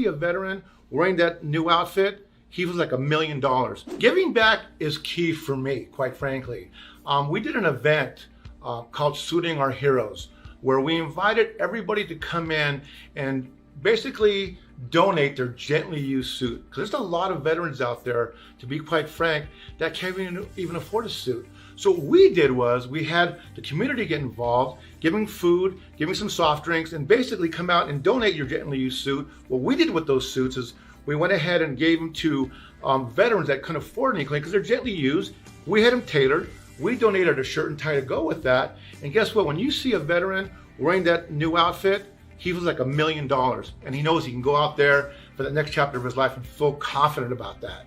a veteran wearing that new outfit, he was like $1 million. Giving back is key for me, quite frankly. We did an event called Suiting Our Heroes, where we invited everybody to come in and basically donate their gently used suit. Because there's a lot of veterans out there, to be quite frank, that can't even afford a suit. So what we did was we had the community get involved, giving food, giving some soft drinks, and basically come out and donate your gently used suit. What we did with those suits is we went ahead and gave them to veterans that couldn't afford anything because they're gently used. We had them tailored. We donated a shirt and tie to go with that. And guess what? When you see a veteran wearing that new outfit, he was like $1 million. And he knows he can go out there for the next chapter of his life and feel confident about that.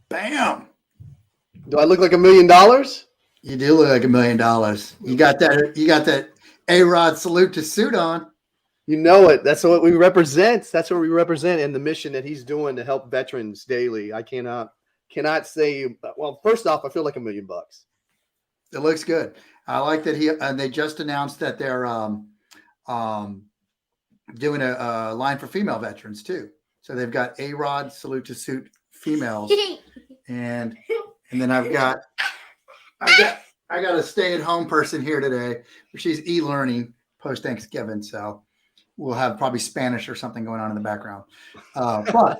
Bam. Do I look like $1 million? You do look like $1 million. You got that A-Rod salute to suit on. You know it. That's what we represent. That's what we represent in the mission that he's doing to help veterans daily. I cannot say, well, first off, I feel like $1 million. It looks good. I like that they just announced that they're doing a line for female veterans too. So they've got A-Rod salute to suit females. And then I got a stay-at-home person here today. She's e-learning post-Thanksgiving, so we'll have probably Spanish or something going on in the background. But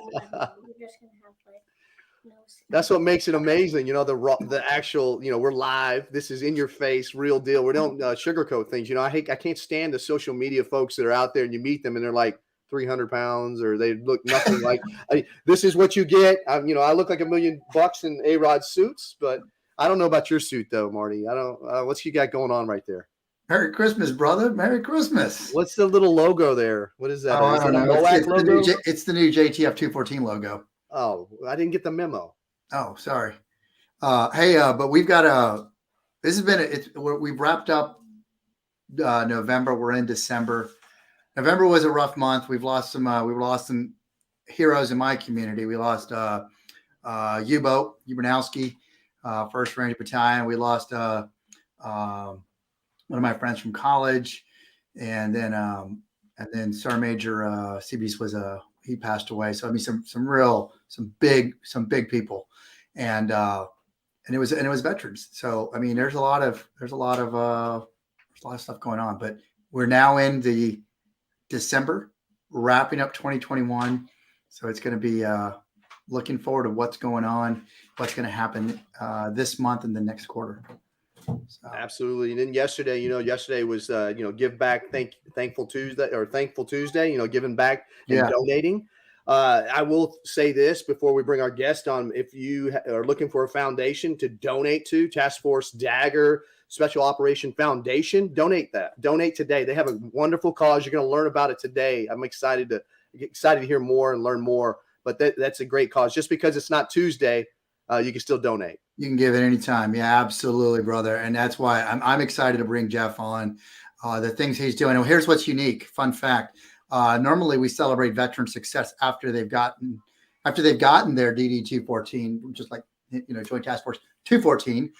that's what makes it amazing. You know, the actual, you know, we're live. This is in your face, real deal. We don't sugarcoat things. You know, I can't stand the social media folks that are out there and you meet them and they're like 300 pounds or they look nothing like. This is what you get. I look like $1 million in A-Rod suits, but I don't know about your suit though, Marty. I don't. What's you got going on right there? Merry Christmas, brother. Merry Christmas. What's the little logo there? What is that? Oh, I don't know. It's the new JTF 214 logo. Oh, I didn't get the memo. Oh, sorry. But we've got we've wrapped up November. We're in December. November was a rough month. We've lost some heroes in my community. We lost U-Boat, Ubernowski, 1st Ranger Battalion. We lost one of my friends from college, and then Sergeant Major CB's he passed away. So I mean some big people, and it was veterans. So I mean there's a lot of stuff going on, but we're now in the December, wrapping up 2021. So it's going to be looking forward to what's going on, what's going to happen this month and the next quarter. So. Absolutely. And then yesterday was, give back, thankful Tuesday, giving back and donating. I will say this before we bring our guest on. If you are looking for a foundation to donate to, Task Force Dagger Special Operation Foundation, donate today. They have a wonderful cause. You're going to learn about it today. I'm excited to hear more and learn more, but that's a great cause. Just because it's not Tuesday, you can still donate. You can give it any time. Yeah, absolutely, brother. And that's why I'm excited to bring Geoff on. The things he's doing. And here's what's unique. Fun fact. Normally we celebrate veteran success after they've gotten their DD 214, just like, Joint Task Force 214.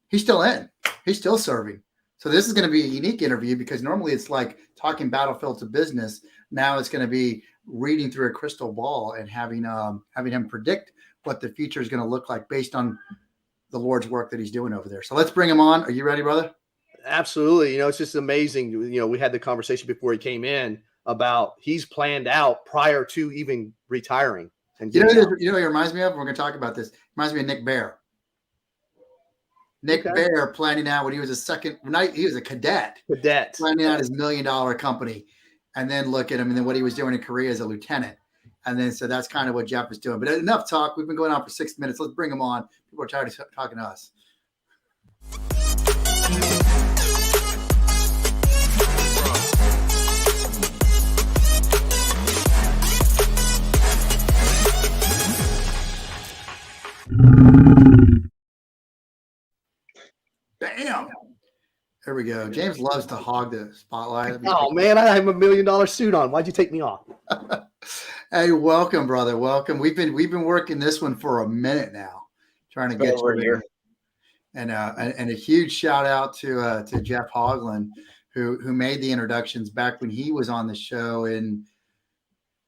He's still in. He's still serving. So this is going to be a unique interview because normally it's like talking battlefield to business. Now it's going to be reading through a crystal ball and having him predict what the future is going to look like based on the Lord's work that he's doing over there. So let's bring him on. Are you ready, brother? Absolutely. It's just amazing. We had the conversation before he came in about he's planned out prior to even retiring. And it reminds me of? We're going to talk about this. It reminds me of Nick Bear. Nick Bear planning out when he was he was a cadet. Planning out his $1 million company. And then look at him and then what he was doing in Korea as a lieutenant. And then so that's kind of what Geoff is doing. But enough talk. We've been going on for 6 minutes. Let's bring him on. People are tired of talking to us. Bam. There we go. James loves to hog the spotlight. Oh man, I have $1 million suit on. Why'd you take me off? Hey, welcome, brother. Welcome. We've been working this one for a minute now, trying to get you here. And a huge shout out to Jeff Hogland, who made the introductions back when he was on the show in,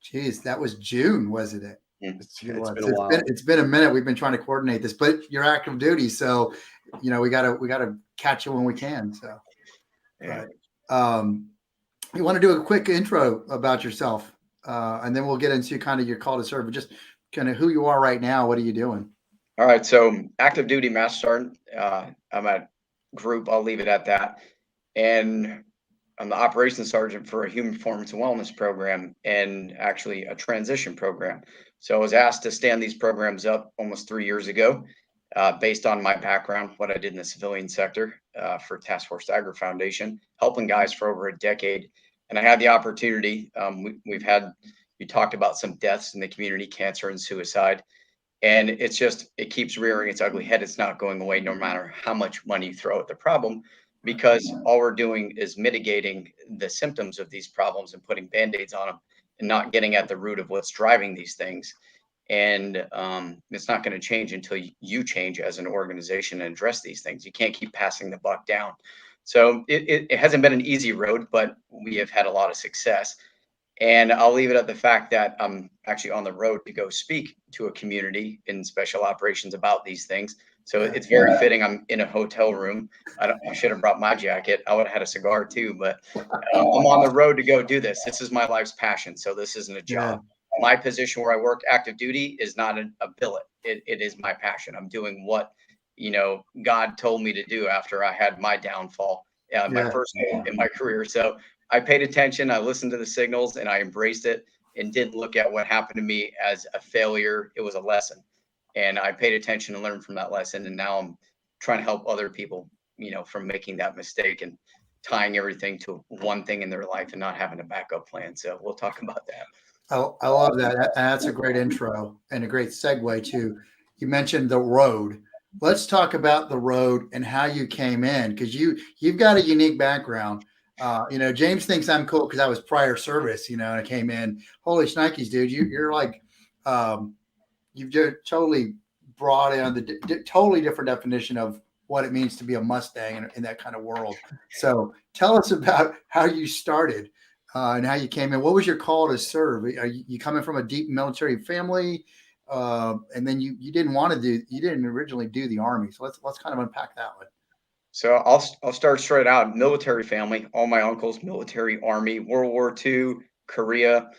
geez, that was June, wasn't it? It's been a while. It's been a minute. We've been trying to coordinate this, but you're active duty, so we gotta catch you when we can. So, yeah. You want to do a quick intro about yourself, and then we'll get into kind of your call to serve, but just kind of who you are right now. What are you doing? All right, so active duty Master Sergeant. I'm at group. I'll leave it at that, and I'm the operations sergeant for a human performance and wellness program, and actually a transition program. So I was asked to stand these programs up almost 3 years ago, based on my background, what I did in the civilian sector for Task Force Dagger Foundation, helping guys for over a decade. And I had the opportunity. You talked about some deaths in the community, cancer and suicide. And it keeps rearing its ugly head. It's not going away no matter how much money you throw at the problem, because all we're doing is mitigating the symptoms of these problems and putting Band-Aids on them and not getting at the root of what's driving these things. And it's not going to change until you change as an organization and address these things. You can't keep passing the buck down. So it hasn't been an easy road, but we have had a lot of success. And I'll leave it at the fact that I'm actually on the road to go speak to a community in special operations about these things. So it's very fitting. I'm in a hotel room. I should have brought my jacket. I would have had a cigar too, but I'm on the road to go do this. This is my life's passion. So this isn't a job. Yeah. My position where I work active duty is not a billet. It is my passion. I'm doing what, God told me to do after I had my downfall, my first in my career. So I paid attention, I listened to the signals, and I embraced it and didn't look at what happened to me as a failure. It was a lesson. And I paid attention and learned from that lesson. And now I'm trying to help other people, from making that mistake and tying everything to one thing in their life and not having a backup plan. So we'll talk about that. I love that. That's a great intro and a great segue to, you mentioned the road. Let's talk about the road and how you came in, because you've got a unique background. James thinks I'm cool because I was prior service, and I came in. Holy shnikes, dude! You're like, you've just totally brought in the totally different definition of what it means to be a Mustang in that kind of world. So tell us about how you started and how you came in. What was your call to serve? Are you coming from a deep military family, and then you didn't originally do the Army? So let's kind of unpack that one. So I'll start straight out. Military family, all my uncles, military, Army, World War II, Korea.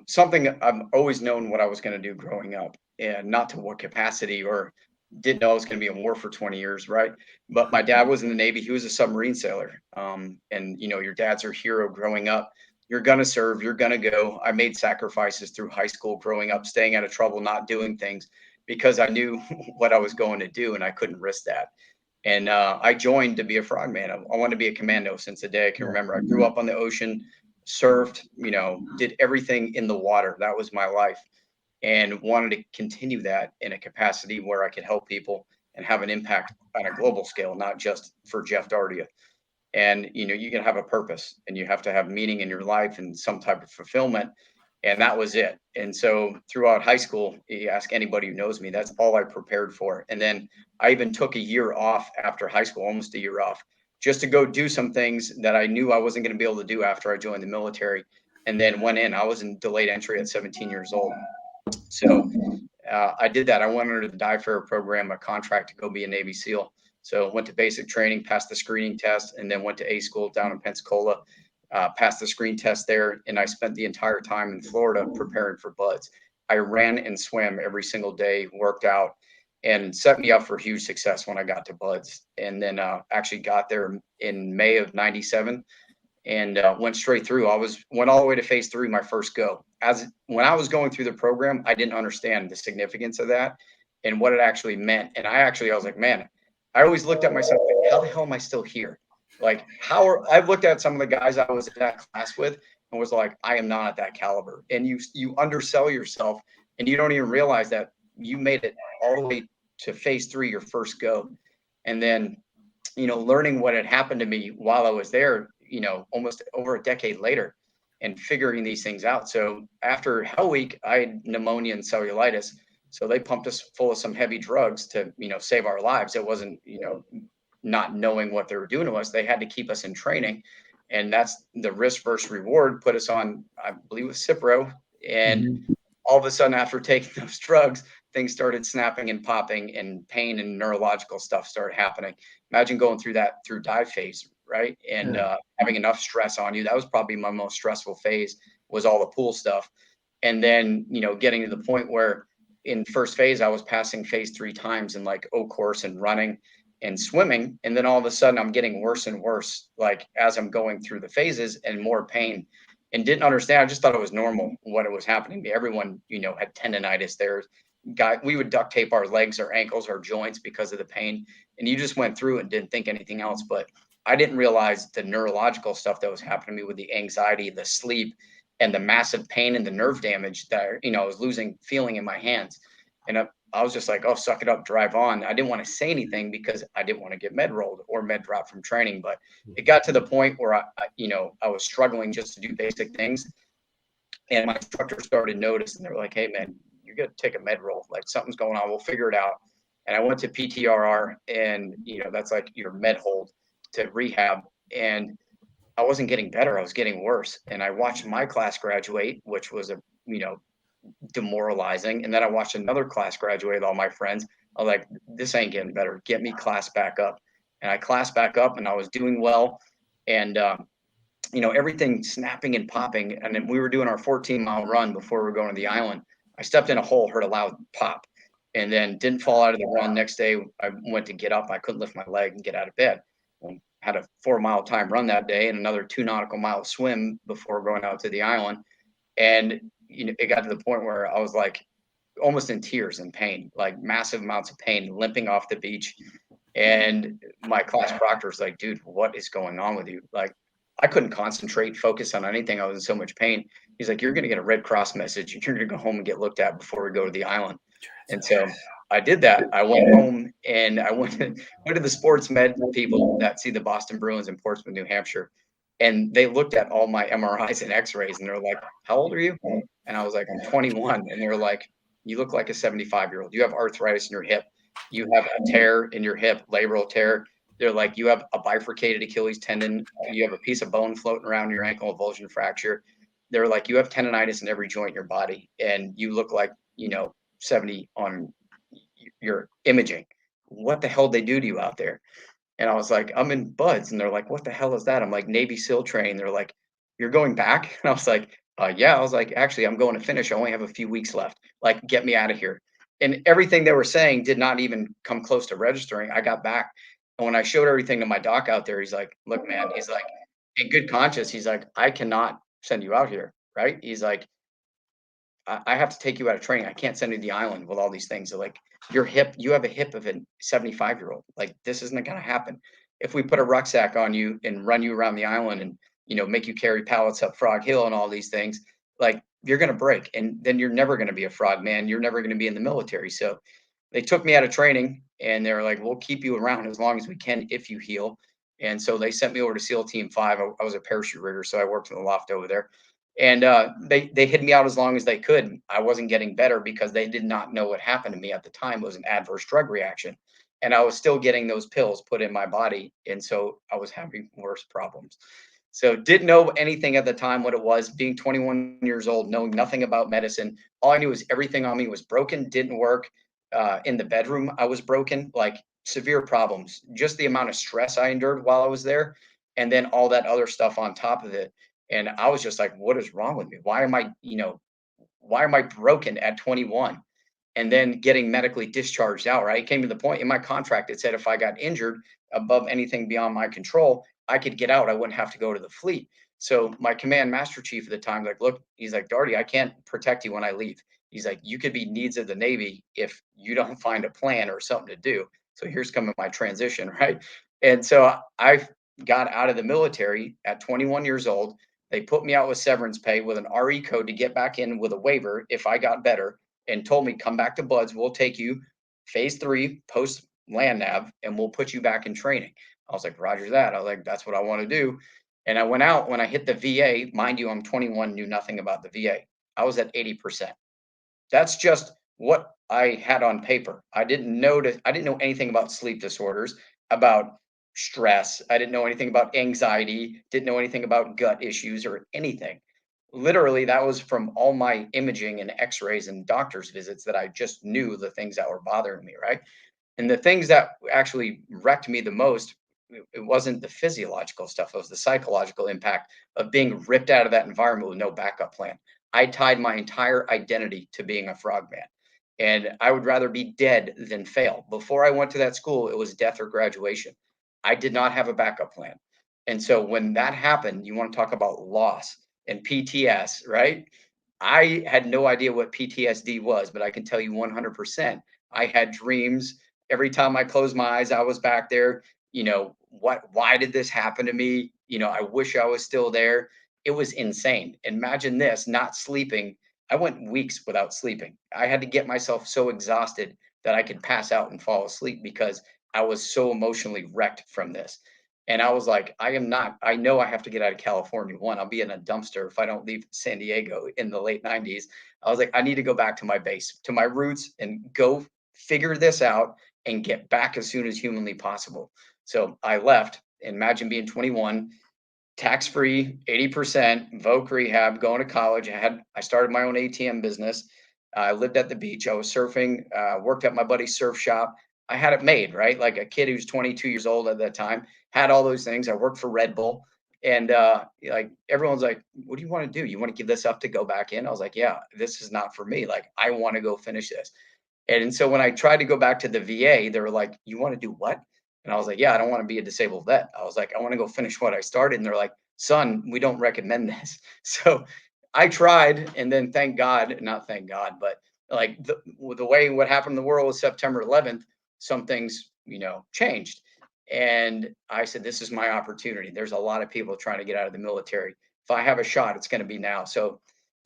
Something I've always known what I was going to do growing up, and not to what capacity, or didn't know I was going to be in war for 20 years, right? But my dad was in the Navy. He was a submarine sailor. And your dad's your hero growing up. You're going to serve. You're going to go. I made sacrifices through high school growing up, staying out of trouble, not doing things because I knew what I was going to do, and I couldn't risk that. And I joined to be a frogman. I wanted to be a commando since the day I can remember. I grew up on the ocean, surfed, did everything in the water. That was my life, and wanted to continue that in a capacity where I could help people and have an impact on a global scale, not just for Geoff Dardia. And, you can have a purpose, and you have to have meaning in your life and some type of fulfillment. And that was it. And so throughout high school, you ask anybody who knows me, that's all I prepared for. And then I even took a year off after high school, almost a year off, just to go do some things that I knew I wasn't going to be able to do after I joined the military. And then went in. I was in delayed entry at 17 years old. So I did that. I went under the DIFAR program, a contract to go be a Navy SEAL. So went to basic training, passed the screening test, and then went to A school down in Pensacola. Passed the screen test there, and I spent the entire time in Florida preparing for buds. I ran and swam every single day, worked out, and set me up for huge success when I got to Buds. And then actually got there in May of '97 and went straight through. Went all the way to phase 3 my first go. As when I was going through the program, I didn't understand the significance of that and what it actually meant. And I was like, man, I always looked at myself like, how the hell am I still here? Like, I looked at some of the guys I was in that class with and was like, I am not at that caliber. And you undersell yourself and you don't even realize that you made it all the way to phase 3 your first go. And then, learning what had happened to me while I was there, almost over a decade later, and figuring these things out. So after Hell Week, I had pneumonia and cellulitis. So they pumped us full of some heavy drugs to, save our lives. It wasn't, not knowing what they were doing to us. They had to keep us in training. And that's the risk versus reward put us on, I believe, with Cipro. And all of a sudden, after taking those drugs, things started snapping and popping, and pain and neurological stuff started happening. Imagine going through that through dive phase, right? And having enough stress on you. That was probably my most stressful phase, was all the pool stuff. And then, getting to the point where in first phase, I was passing phase 3 times in like O course and running and swimming. And then all of a sudden I'm getting worse and worse, like as I'm going through the phases, and more pain, and didn't understand. I just thought it was normal what it was happening to me. Everyone, had tendonitis there. We would duct tape our legs, our ankles, our joints because of the pain. And you just went through it and didn't think anything else. But I didn't realize the neurological stuff that was happening to me with the anxiety, the sleep, and the massive pain and the nerve damage that, I was losing feeling in my hands. And I was just like, oh, suck it up, drive on. I didn't want to say anything because I didn't want to get med rolled or med dropped from training. But it got to the point where I was struggling just to do basic things. And my instructor started noticing. They were like, hey, man, you're going to take a med roll. Like, something's going on. We'll figure it out. And I went to PTRR, and, that's like your med hold to rehab. And I wasn't getting better. I was getting worse. And I watched my class graduate, which was demoralizing. And then I watched another class graduate with all my friends. I was like, this ain't getting better. Get me class back up. And I classed back up, and I was doing well. And, everything snapping and popping. And then we were doing our 14-mile run before we were going to the island. I stepped in a hole, heard a loud pop, and then didn't fall out of the run. Next day, I went to get up. I couldn't lift my leg and get out of bed. Had a 4-mile time run that day and another 2 nautical mile swim before going out to the island. And, it got to the point where I was like almost in tears and pain, like massive amounts of pain, limping off the beach. And my class proctor was like, dude, what is going on with you? Like, I couldn't concentrate, focus on anything. I was in so much pain. He's like, you're going to get a Red Cross message. You're going to go home and get looked at before we go to the island. And so I did that. I went home and I went to the sports med people that see the Boston Bruins in Portsmouth, New Hampshire. And they looked at all my MRIs and x-rays, and they're like, how old are you? And I was like, I'm 21. And they're like, you look like a 75-year-old. You have arthritis in your hip. You have a tear in your hip, labral tear. They're like, you have a bifurcated Achilles tendon. You have a piece of bone floating around your ankle, avulsion fracture. They're like, you have tendonitis in every joint in your body. And you look like, 70 on your imaging. What the hell did they do to you out there? And I was like, I'm in Buds. And they're like, what the hell is that? I'm like, Navy SEAL training. They're like, you're going back? And I was like, yeah. I was like, actually, I'm going to finish. I only have a few weeks left. Like, get me out of here. And everything they were saying did not even come close to registering. I got back. And when I showed everything to my doc out there, he's like, look, man, he's like, in good conscience, he's like, I cannot send you out here. Right. He's like, I have to take you out of training. I can't send you to the island with all these things. They're like, your hip, you have a hip of a 75-year-old. Like, this isn't going to happen. If we put a rucksack on you and run you around the island and, make you carry pallets up Frog Hill and all these things, like, you're going to break. And then you're never going to be a frog man. You're never going to be in the military. So they took me out of training, and they're like, we'll keep you around as long as we can if you heal. And so they sent me over to SEAL Team 5. I was a parachute rigger, so I worked in the loft over there. And they hid me out as long as they could. I wasn't getting better because they did not know what happened to me at the time. It was an adverse drug reaction. And I was still getting those pills put in my body. And so I was having worse problems. So didn't know anything at the time what it was, being 21 years old, knowing nothing about medicine. All I knew was everything on me was broken, didn't work. In the bedroom, I was broken, like severe problems. Just the amount of stress I endured while I was there. And then all that other stuff on top of it. And I was just like, what is wrong with me? Why am I broken at 21? and then getting medically discharged out, right? It came to the point in my contract, it said if I got injured above anything beyond my control, I could get out. I wouldn't have to go to the fleet. So my command master chief at the time, like, look, he's like, Darty, I can't protect you when I leave. He's like, you could be needs of the Navy if you don't find a plan or something to do. So here's coming my transition, right? And so I got out of the military at 21 years old. They put me out with severance pay with an RE code to get back in with a waiver if I got better, and told me, come back to Buds. We'll take you phase 3 post land nav and we'll put you back in training. I was like, Roger that. I was like, that's what I want to do. And I went out when I hit the VA. Mind you, I'm 21, knew nothing about the VA. I was at 80%. That's just what I had on paper. I didn't know anything about sleep disorders, about stress. I didn't know anything about anxiety, didn't know anything about gut issues or anything. Literally, that was from all my imaging and x-rays and doctor's visits that I just knew the things that were bothering me, right? And the things that actually wrecked me the most, it wasn't the physiological stuff, it was the psychological impact of being ripped out of that environment with no backup plan. I tied my entire identity to being a frogman. And I would rather be dead than fail. Before I went to that school, it was death or graduation. I did not have a backup plan. And so when that happened, you want to talk about loss and PTS, right? I had no idea what PTSD was, but I can tell you 100%. I had dreams. Every time I closed my eyes, I was back there. Why did this happen to me? I wish I was still there. It was insane. Imagine this, not sleeping. I went weeks without sleeping. I had to get myself so exhausted that I could pass out and fall asleep because I was so emotionally wrecked from this. And I was like, I know I have to get out of California. One, I'll be in a dumpster if I don't leave San Diego in the late 90s. I was like, I need to go back to my base, to my roots, and go figure this out and get back as soon as humanly possible. So I left. Imagine being 21, tax-free, 80%, Voc rehab, going to college. I started my own ATM business. I lived at the beach. I was surfing, worked at my buddy's surf shop. I had it made, right? Like a kid who's 22 years old at that time, had all those things. I worked for Red Bull. And like everyone's like, what do you want to do? You want to give this up to go back in? I was like, yeah, this is not for me. Like, I want to go finish this. And so when I tried to go back to the VA, they were like, you want to do what? And I was like, yeah, I don't want to be a disabled vet. I was like, I want to go finish what I started. And they're like, son, we don't recommend this. So I tried. And then not thank God, but like the way what happened in the world was September 11th, some things, changed. And I said, this is my opportunity. There's a lot of people trying to get out of the military. If I have a shot, it's going to be now. So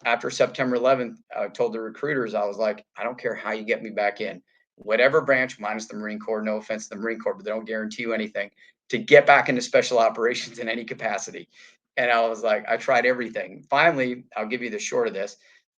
after September 11th, I told the recruiters, I was like, I don't care how you get me back in, whatever branch, minus the Marine Corps, no offense to the Marine Corps, but they don't guarantee you anything, to get back into special operations in any capacity. And I was like, I tried everything. Finally, I'll give you the short of this.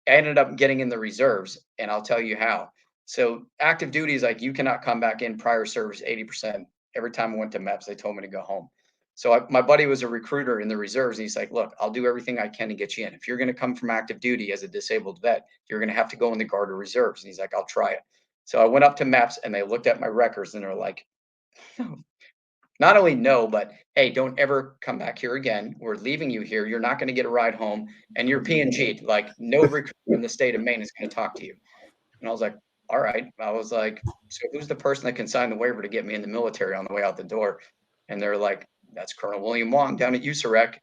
I ended up getting in the reserves, and I'll tell you how. So active duty is like, you cannot come back in prior service 80%. Every time I went to MEPS, they told me to go home. So my buddy was a recruiter in the reserves, and he's like, look, I'll do everything I can to get you in. If you're going to come from active duty as a disabled vet, you're going to have to go in the Guard or reserves. And he's like, I'll try it. So I went up to MEPS, and they looked at my records, and they're like, not only no, but hey, don't ever come back here again. We're leaving you here. You're not going to get a ride home, and you're P&G. Like, no recruiter in the state of Maine is going to talk to you. And I was like, all right. I was like, so who's the person that can sign the waiver to get me in the military on the way out the door? And they're like, that's Colonel William Wong down at USAREC.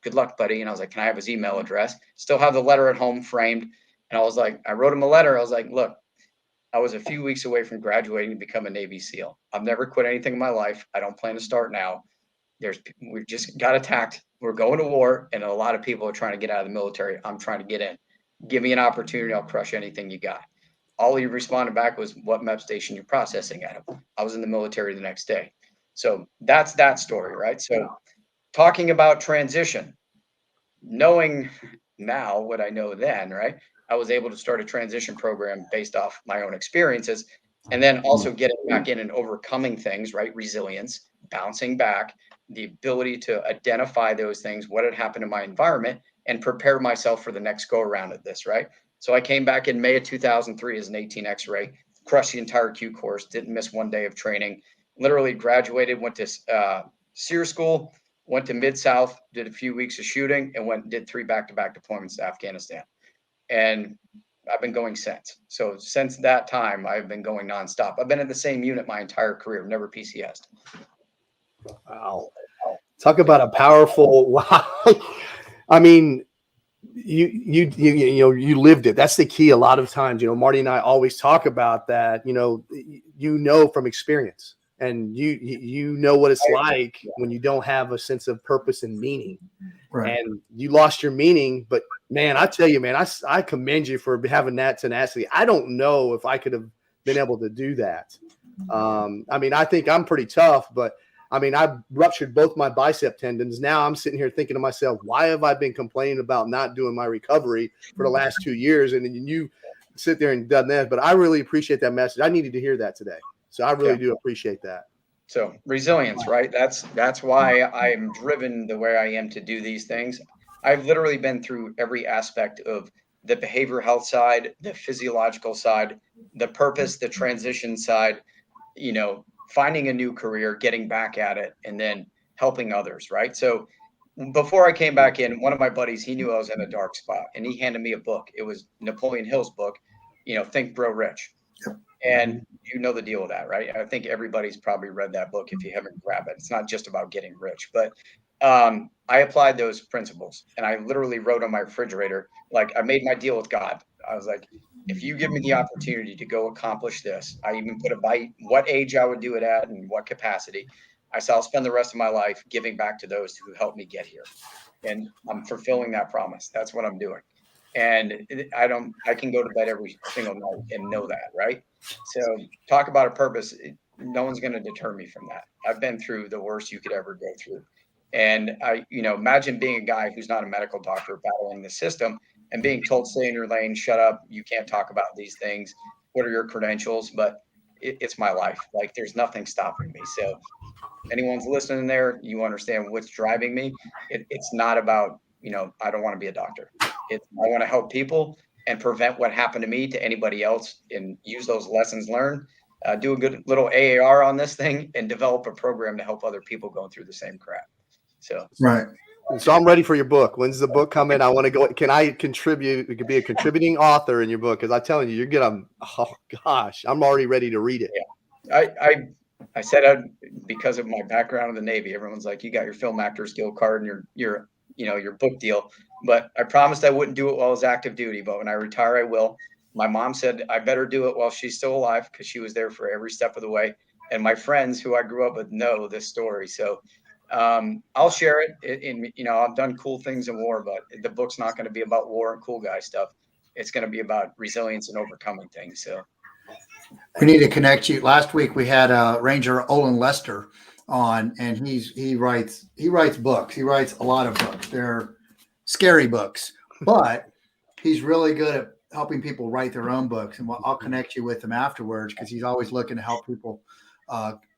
Good luck, buddy. And I was like, can I have his email address? Still have the letter at home framed. And I was like, I wrote him a letter. I was like, look, I was a few weeks away from graduating to become a Navy SEAL. I've never quit anything in my life. I don't plan to start now. We just got attacked. We're going to war, and a lot of people are trying to get out of the military. I'm trying to get in. Give me an opportunity. I'll crush anything you got. All he responded back was, what MEP station you're processing out of. I was in the military the next day. So that's that story, right? So talking about transition, knowing now what I know then, right? I was able to start a transition program based off my own experiences, and then also getting back in and overcoming things, right? Resilience, bouncing back, the ability to identify those things, what had happened in my environment, and prepare myself for the next go around at this, right? So I came back in May of 2003 as an 18 X-ray, crushed the entire Q course, didn't miss one day of training, literally graduated, went to SEER school, went to Mid-South, did a few weeks of shooting, and did 3 back-to-back deployments to Afghanistan. And I've been going since. So since that time, I've been going nonstop. I've been in the same unit my entire career, never PCS'd. Wow. Talk about a powerful, wow. I mean, you lived it. That's the key. A lot of times, Marty and I always talk about that, from experience, and you know what it's like when you don't have a sense of purpose and meaning. Right. And you lost your meaning. But man, I tell you, man, I commend you for having that tenacity. I don't know if I could have been able to do that. I mean, I think I'm pretty tough, but I mean, I ruptured both my bicep tendons. Now I'm sitting here thinking to myself, why have I been complaining about not doing my recovery for the last 2 years? And then you sit there and done that. But I really appreciate that message. I needed to hear that today. So I really do appreciate that. So resilience, right? That's why I'm driven the way I am to do these things. I've literally been through every aspect of the behavioral health side, the physiological side, the purpose, the transition side, finding a new career, getting back at it, and then helping others, right? So before I came back in, one of my buddies, he knew I was in a dark spot, and he handed me a book. It was Napoleon Hill's book, Think, Grow Rich. And you know the deal with that, right? I think everybody's probably read that book if you haven't grabbed it. It's not just about getting rich, but I applied those principles, and I literally wrote on my refrigerator, like I made my deal with God. I was like, if you give me the opportunity to go accomplish this, I even put what age I would do it at and what capacity. I said, I'll spend the rest of my life giving back to those who helped me get here. And I'm fulfilling that promise. That's what I'm doing. And I can go to bed every single night and know that, right? So talk about a purpose. No one's going to deter me from that. I've been through the worst you could ever go through. And imagine being a guy who's not a medical doctor battling the system and being told, stay in your lane, shut up. You can't talk about these things. What are your credentials? But it's my life. Like there's nothing stopping me. So anyone's listening there, you understand what's driving me. It's not about, I don't want to be a doctor. I want to help people and prevent what happened to me to anybody else and use those lessons learned, do a good little AAR on this thing and develop a program to help other people going through the same crap. So, right. So I'm ready for your book. When's the book coming? I want to go. Can I contribute? It could be a contributing author in your book. Cause I'm telling you, you're going to, oh gosh, I'm already ready to read it. Yeah. I said because of my background in the Navy, everyone's like, you got your film actors guild card and your book deal. But I promised I wouldn't do it while I was active duty. But when I retire, I will. My mom said I better do it while she's still alive because she was there for every step of the way. And my friends who I grew up with know this story. So I'll share it. I've done cool things in war, but the book's not going to be about war and cool guy stuff. It's going to be about resilience and overcoming things. So we need to connect you. Last week we had Ranger Olin Lester on, and he writes books. He writes a lot of books. They're scary books, but he's really good at helping people write their own books. And I'll connect you with him afterwards because he's always looking to help people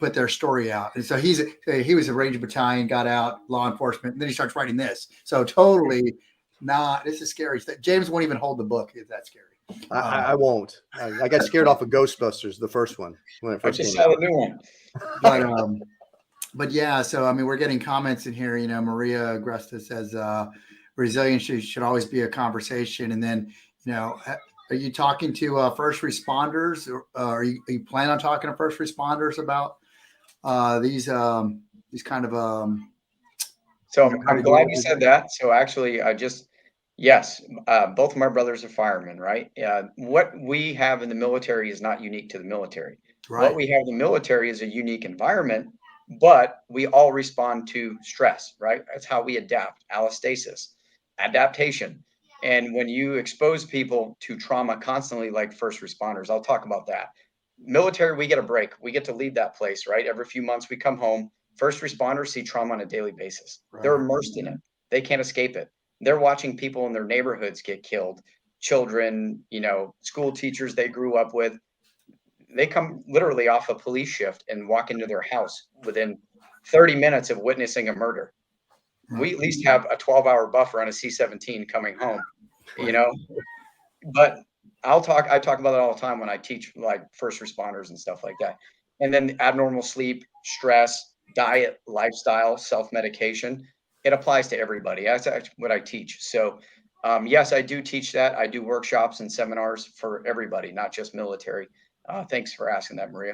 put their story out. And so he was a Ranger Battalion, got out, law enforcement, and then he starts writing this. So totally this is scary stuff. James won't even hold the book. It's that scary. I won't. I got scared off of Ghostbusters, the first one. When it first I just came saw out. the new one. But yeah, so I mean, we're getting comments in here. Maria Agresta says resilience should always be a conversation. And then, are you talking to first responders, or are you plan on talking to first responders about these kind of? So I'm glad you said that. So actually, yes, both of my brothers are firemen, right? What we have in the military is not unique to the military. Right. What we have in the military is a unique environment, but we all respond to stress, right? That's how we adapt. Allostasis, adaptation. And when you expose people to trauma constantly, like first responders, I'll talk about that. Military, we get a break. We get to leave that place, right? Every few months we come home. First responders see trauma on a daily basis. Right. They're immersed in it. They can't escape it. They're watching people in their neighborhoods get killed, children, school teachers they grew up with. They come literally off a police shift and walk into their house within 30 minutes of witnessing a murder. We at least have a 12-hour buffer on a C-17 coming home, but I talk about it all the time when I teach like first responders and stuff like that. And then abnormal sleep, stress, diet, lifestyle, self-medication, it applies to everybody. That's actually what I teach. So Yes, I do teach that. I do workshops and seminars for everybody, not just military. Thanks for asking that, Maria.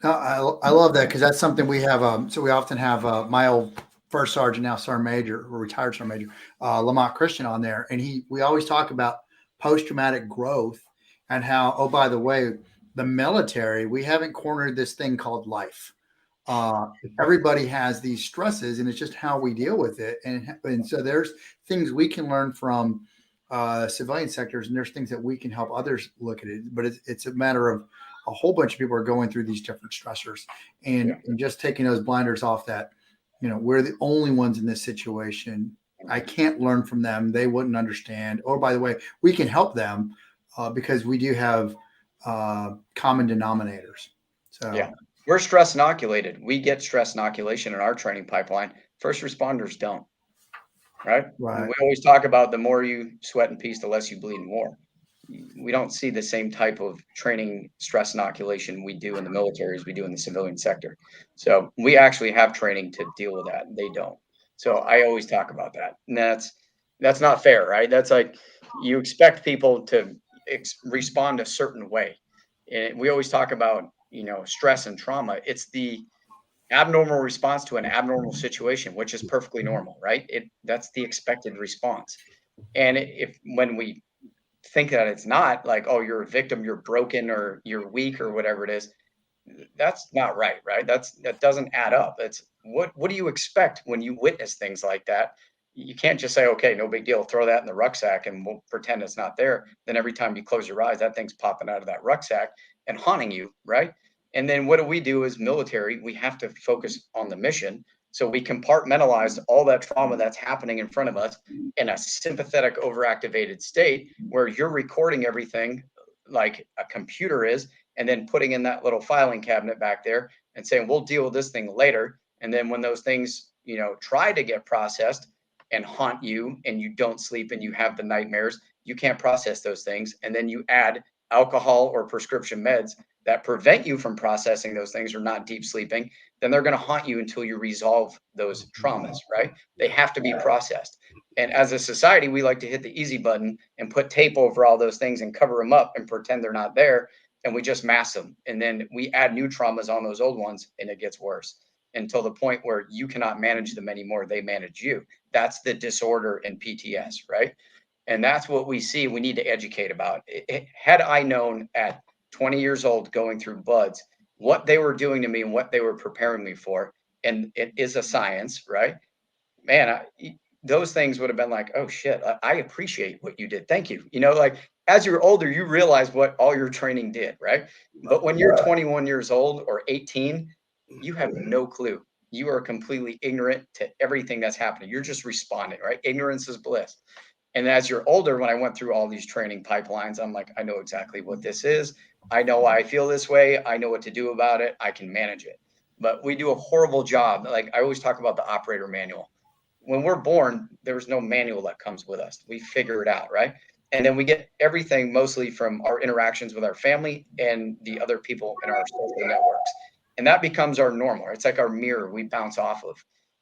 No, I love that because that's something we have. So we often have my old first sergeant, now sergeant major, or retired sergeant major, Lamont Christian on there, and we always talk about post traumatic growth and how, oh, by the way, the military, we haven't cornered this thing called life. Everybody has these stresses, and it's just how we deal with it. And so there's things we can learn from civilian sectors, and there's things that we can help others look at it. But it's a matter of a whole bunch of people are going through these different stressors, and just taking those blinders off that, we're the only ones in this situation. I can't learn from them. They wouldn't understand. Or by the way, we can help them because we do have common denominators. So yeah, we're stress inoculated. We get stress inoculation in our training pipeline. First responders don't, right? Right. We always talk about the more you sweat in peace, the less you bleed in war. We don't see the same type of training stress inoculation we do in the military as we do in the civilian sector. So we actually have training to deal with that. They don't. So I always talk about that. And that's not fair, right? That's like you expect people to respond a certain way. And we always talk about, stress and trauma. It's the abnormal response to an abnormal situation, which is perfectly normal, right? That's the expected response. And if when we think that it's not like, oh, you're a victim, you're broken or you're weak or whatever it is, that's not right, right? That doesn't add up. It's what do you expect when you witness things like that? You can't just say, okay, no big deal, throw that in the rucksack and we'll pretend it's not there. Then every time you close your eyes, that thing's popping out of that rucksack and haunting you, right? And then what do we do as military? We have to focus on the mission. So we compartmentalize all that trauma that's happening in front of us in a sympathetic overactivated state where you're recording everything like a computer is, and then putting in that little filing cabinet back there and saying, we'll deal with this thing later. And then when those things, try to get processed and haunt you and you don't sleep and you have the nightmares, you can't process those things. And then you add alcohol or prescription meds that prevent you from processing those things or not deep sleeping, then they're going to haunt you until you resolve those traumas, right? They have to be processed. And as a society, we like to hit the easy button and put tape over all those things and cover them up and pretend they're not there. And we just mask them. And then we add new traumas on those old ones and it gets worse until the point where you cannot manage them anymore. They manage you. That's the disorder in PTS, right? And that's what we see. We need to educate about. Had I known at 20 years old going through BUDS, what they were doing to me and what they were preparing me for, and it is a science, right? Man, those things would have been like, oh shit, I appreciate what you did. Thank you. Like as you're older, you realize what all your training did, right? But when you're 21 years old or 18, you have no clue. You are completely ignorant to everything that's happening. You're just responding, right? Ignorance is bliss. And as you're older, when I went through all these training pipelines, I'm like, I know exactly what this is. I know why I feel this way. I know what to do about it. I can manage it. But we do a horrible job. Like I always talk about the operator manual. When we're born, there's no manual that comes with us. We figure it out, right? And then we get everything mostly from our interactions with our family and the other people in our social networks. And that becomes our normal. It's like our mirror we bounce off of.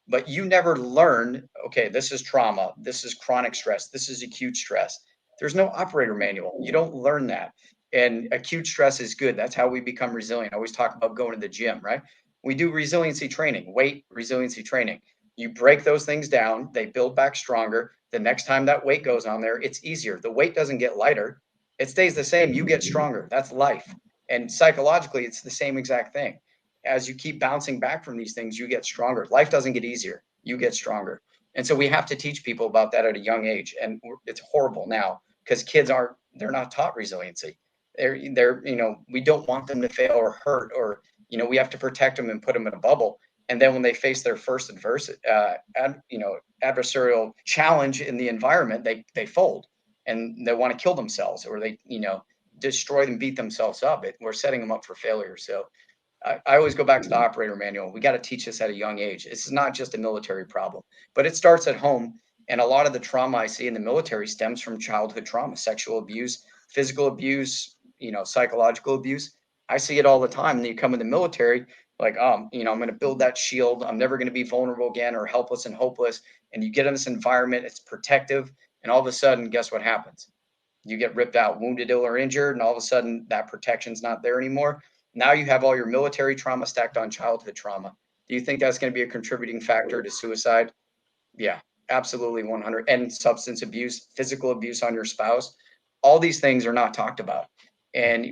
But you never learn, okay, this is trauma, this is chronic stress, this is acute stress. There's no operator manual. You don't learn that. And acute stress is good. That's how we become resilient. I always talk about going to the gym, right? We do resiliency training, weight resiliency training. You break those things down, they build back stronger. The next time that weight goes on there, it's easier. The weight doesn't get lighter, it stays the same. You get stronger. That's life. And psychologically, it's the same exact thing. As you keep bouncing back from these things, you get stronger. Life doesn't get easier, you get stronger. And so we have to teach people about that at a young age. And it's horrible now because kids they're not taught resiliency. We don't want them to fail or hurt, or, we have to protect them and put them in a bubble. And then when they face their first adversarial challenge in the environment, they fold and they want to kill themselves, or they, destroy them, beat themselves up. We're setting them up for failure. So I always go back to the operator manual. We got to teach this at a young age. This is not just a military problem, but it starts at home. And a lot of the trauma I see in the military stems from childhood trauma, sexual abuse, physical abuse, psychological abuse. I see it all the time. And then you come in the military, like, I'm going to build that shield. I'm never going to be vulnerable again or helpless and hopeless. And you get in this environment, it's protective. And all of a sudden, guess what happens? You get ripped out, wounded, ill, or injured, and all of a sudden that protection's not there anymore. Now you have all your military trauma stacked on childhood trauma. Do you think that's going to be a contributing factor to suicide? Yeah, absolutely, 100. And substance abuse, physical abuse on your spouse. All these things are not talked about. And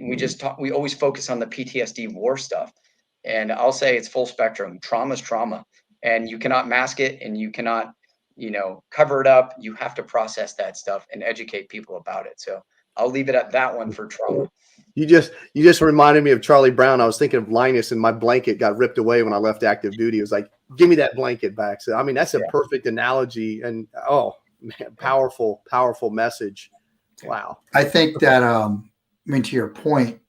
we always focus on the PTSD war stuff. And I'll say it's full spectrum. Trauma is trauma, and you cannot mask it, and you cannot, cover it up. You have to process that stuff and educate people about it. So I'll leave it at that one for trauma. You just reminded me of Charlie Brown. I was thinking of Linus, and my blanket got ripped away when I left active duty. It was like, give me that blanket back. So, I mean, that's a perfect analogy, and oh man, powerful message. Wow. I think that, to your point,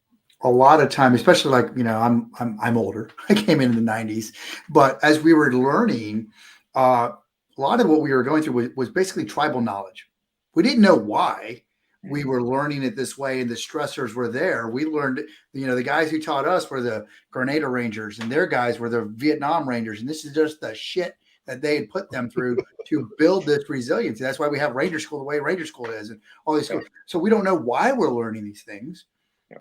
a lot of time, especially like, I'm older. I came in the 90s, but as we were learning, a lot of what we were going through was basically tribal knowledge. We didn't know why we were learning it this way, and the stressors were there. We learned, the guys who taught us were the Grenada Rangers, and their guys were the Vietnam Rangers. And this is just the shit that they had put them through to build this resiliency. That's why we have Ranger School the way Ranger School is, and all these schools. So we don't know why we're learning these things,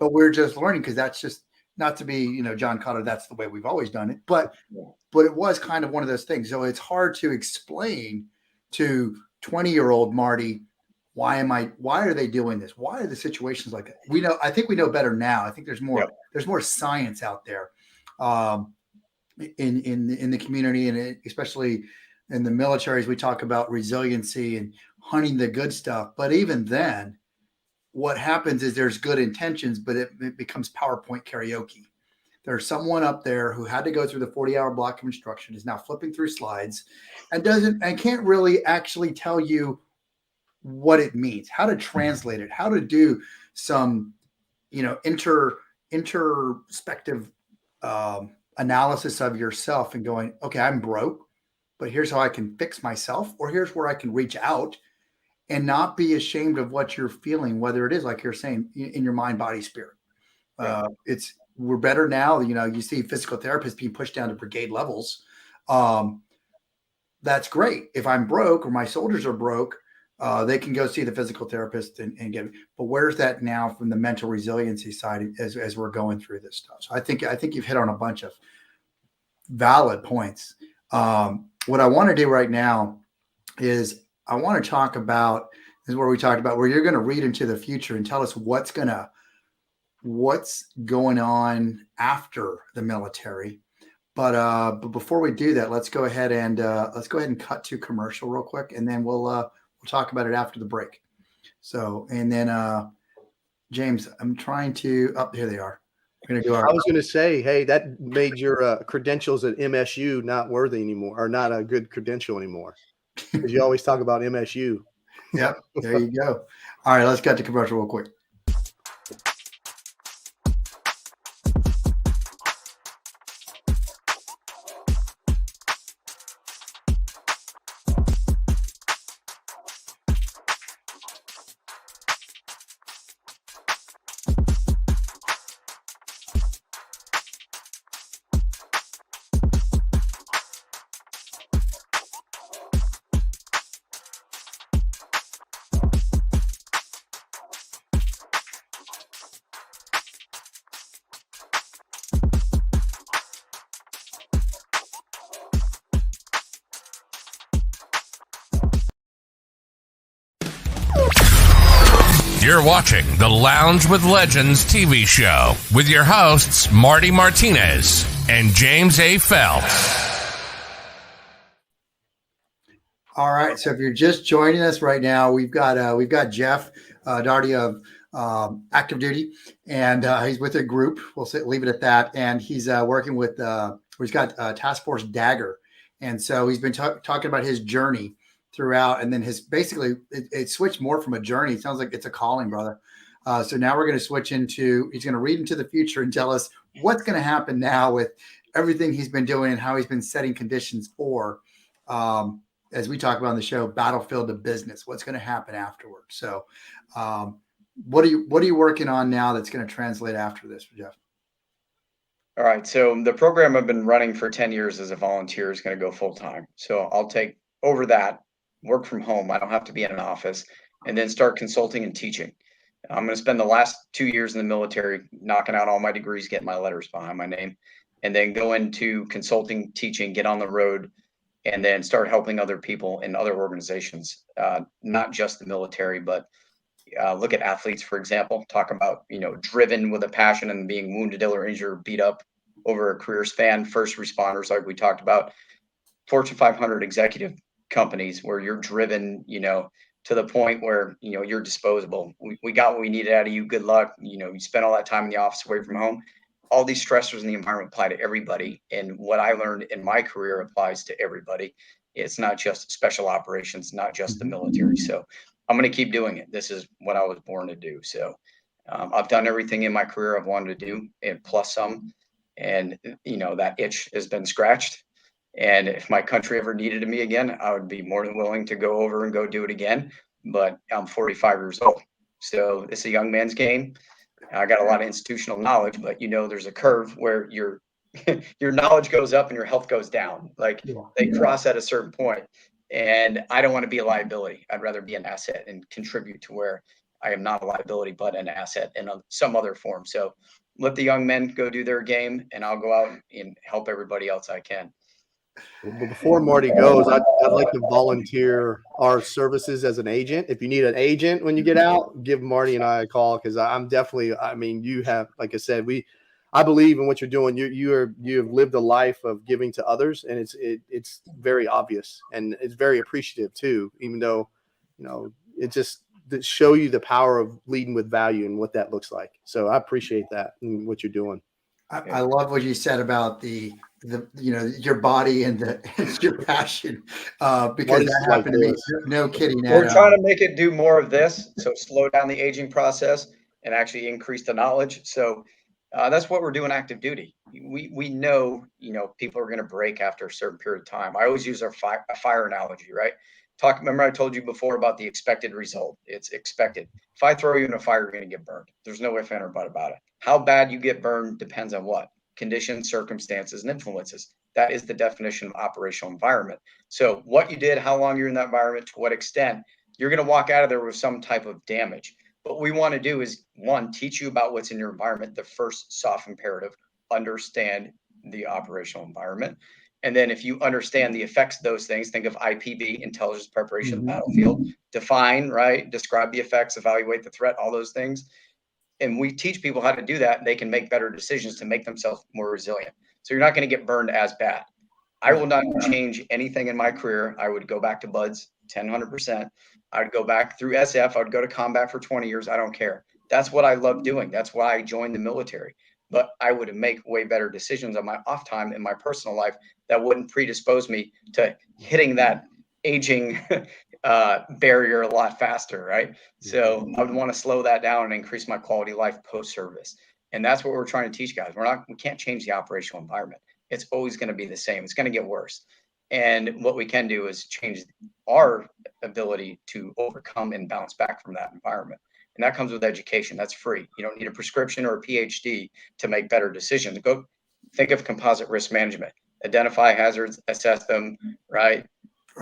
but we're just learning because that's just, not to be, John Cotter, that's the way we've always done it. But it was kind of one of those things. So it's hard to explain to 20-year-old Marty, why are they doing this? Why are the situations like that? I think we know better now. I think there's more science out there in the community, and especially in the militaries. We talk about resiliency and hunting the good stuff. But even then, what happens is there's good intentions, but it becomes PowerPoint karaoke. There's someone up there who had to go through the 40-hour block of instruction, is now flipping through slides and can't really actually tell you what it means, how to translate it, how to do some, introspective analysis of yourself and going, okay, I'm broke, but here's how I can fix myself, or here's where I can reach out and not be ashamed of what you're feeling, whether it is, like you're saying, in your mind, body, spirit. We're better now. You see physical therapists being pushed down to brigade levels. That's great. If I'm broke or my soldiers are broke, they can go see the physical therapist and get it. But where's that now from the mental resiliency side as we're going through this stuff? So I think you've hit on a bunch of valid points. What I want to do right now is I want to talk about, this is where we talked about where you're going to read into the future and tell us what's going on after the military. But before we do that, let's go ahead and cut to commercial real quick, and then we'll talk about it after the break. So, and then James, I'm trying to, here they are. We're going to do I was going to say, hey, that made your credentials at MSU not worthy anymore, or not a good credential anymore, because you always talk about MSU. Yep, there you go. All right, let's cut to commercial real quick. You're watching the Lounge with Legends TV show with your hosts, Marty Martinez and James A. Phelps. All right. So if you're just joining us right now, we've got Geoff Dardia of active duty, and he's with a group. We'll leave it at that. And he's working with, he's got Task Force Dagger. And so he's been talking about his journey throughout, and then it switched more from a journey. It sounds like it's a calling, brother. So now we're going to switch he's going to read into the future and tell us what's going to happen now with everything he's been doing and how he's been setting conditions for, as we talk about on the show, battlefield to business, what's going to happen afterwards. So what are you working on now that's going to translate after this, Geoff? All right. So the program I've been running for 10 years as a volunteer is going to go full time. So I'll take over that work from home. I don't have to be in an office, and then start consulting and teaching. I'm going to spend the last 2 years in the military knocking out all my degrees, getting my letters behind my name, and then go into consulting, teaching, get on the road, and then start helping other people in other organizations, not just the military, but look at athletes, for example, talk about, driven with a passion and being wounded, ill, or injured, or beat up over a career span, first responders, like we talked about, Fortune 500 executive companies where you're driven, to the point where, you're disposable. We got what we needed out of you. Good luck. You spent all that time in the office away from home. All these stressors in the environment apply to everybody. And what I learned in my career applies to everybody. It's not just special operations, not just the military. So I'm going to keep doing it. This is what I was born to do. So I've done everything in my career I've wanted to do, and plus some. And, that itch has been scratched. And if my country ever needed me again, I would be more than willing to go over and go do it again. But I'm 45 years old. So it's a young man's game. I got a lot of institutional knowledge, but there's a curve where your knowledge goes up and your health goes down. Like they cross at a certain point. And I don't want to be a liability. I'd rather be an asset and contribute to where I am not a liability, but an asset in some other form. So let the young men go do their game, and I'll go out and help everybody else I can. But before Marty goes, I'd like to volunteer our services as an agent. If you need an agent when you get out, give Marty and I a call, because I'm definitely, you have, like I said, I believe in what you're doing. You have lived a life of giving to others, and it's very obvious, and it's very appreciative too, even though, it just show you the power of leading with value and what that looks like. So I appreciate that and what you're doing. I love what you said about the your body and your passion, because that happened to me. No kidding. We're trying to make it do more of this, so slow down the aging process and actually increase the knowledge. So that's what we're doing active duty. We know, people are going to break after a certain period of time. I always use a fire analogy, right? Remember I told you before about the expected result. It's expected. If I throw you in a fire, you're going to get burned. There's no ifs, ands, or buts about it. How bad you get burned depends on what? Conditions, circumstances, and influences. That is the definition of operational environment. So what you did, how long you're in that environment, to what extent, you're going to walk out of there with some type of damage. What we want to do is, one, teach you about what's in your environment. The first soft imperative, understand the operational environment. And then if you understand the effects of those things, think of IPB, intelligence preparation of the battlefield, define, right? Describe the effects, evaluate the threat, all those things. And we teach people how to do that. They can make better decisions to make themselves more resilient. So you're not going to get burned as bad. I will not change anything in my career. I would go back to BUDS 100%. I'd go back through SF. I would go to combat for 20 years. I don't care. That's what I love doing. That's why I joined the military. But I would make way better decisions on my off time in my personal life that wouldn't predispose me to hitting that aging barrier a lot faster, right? So I would want to slow that down and increase my quality of life post-service. And that's what we're trying to teach guys. We can't change the operational environment. It's always going to be the same. It's going to get worse. And what we can do is change our ability to overcome and bounce back from that environment. And that comes with education. That's free. You don't need a prescription or a PhD to make better decisions. Go think of composite risk management. Identify hazards, assess them, right?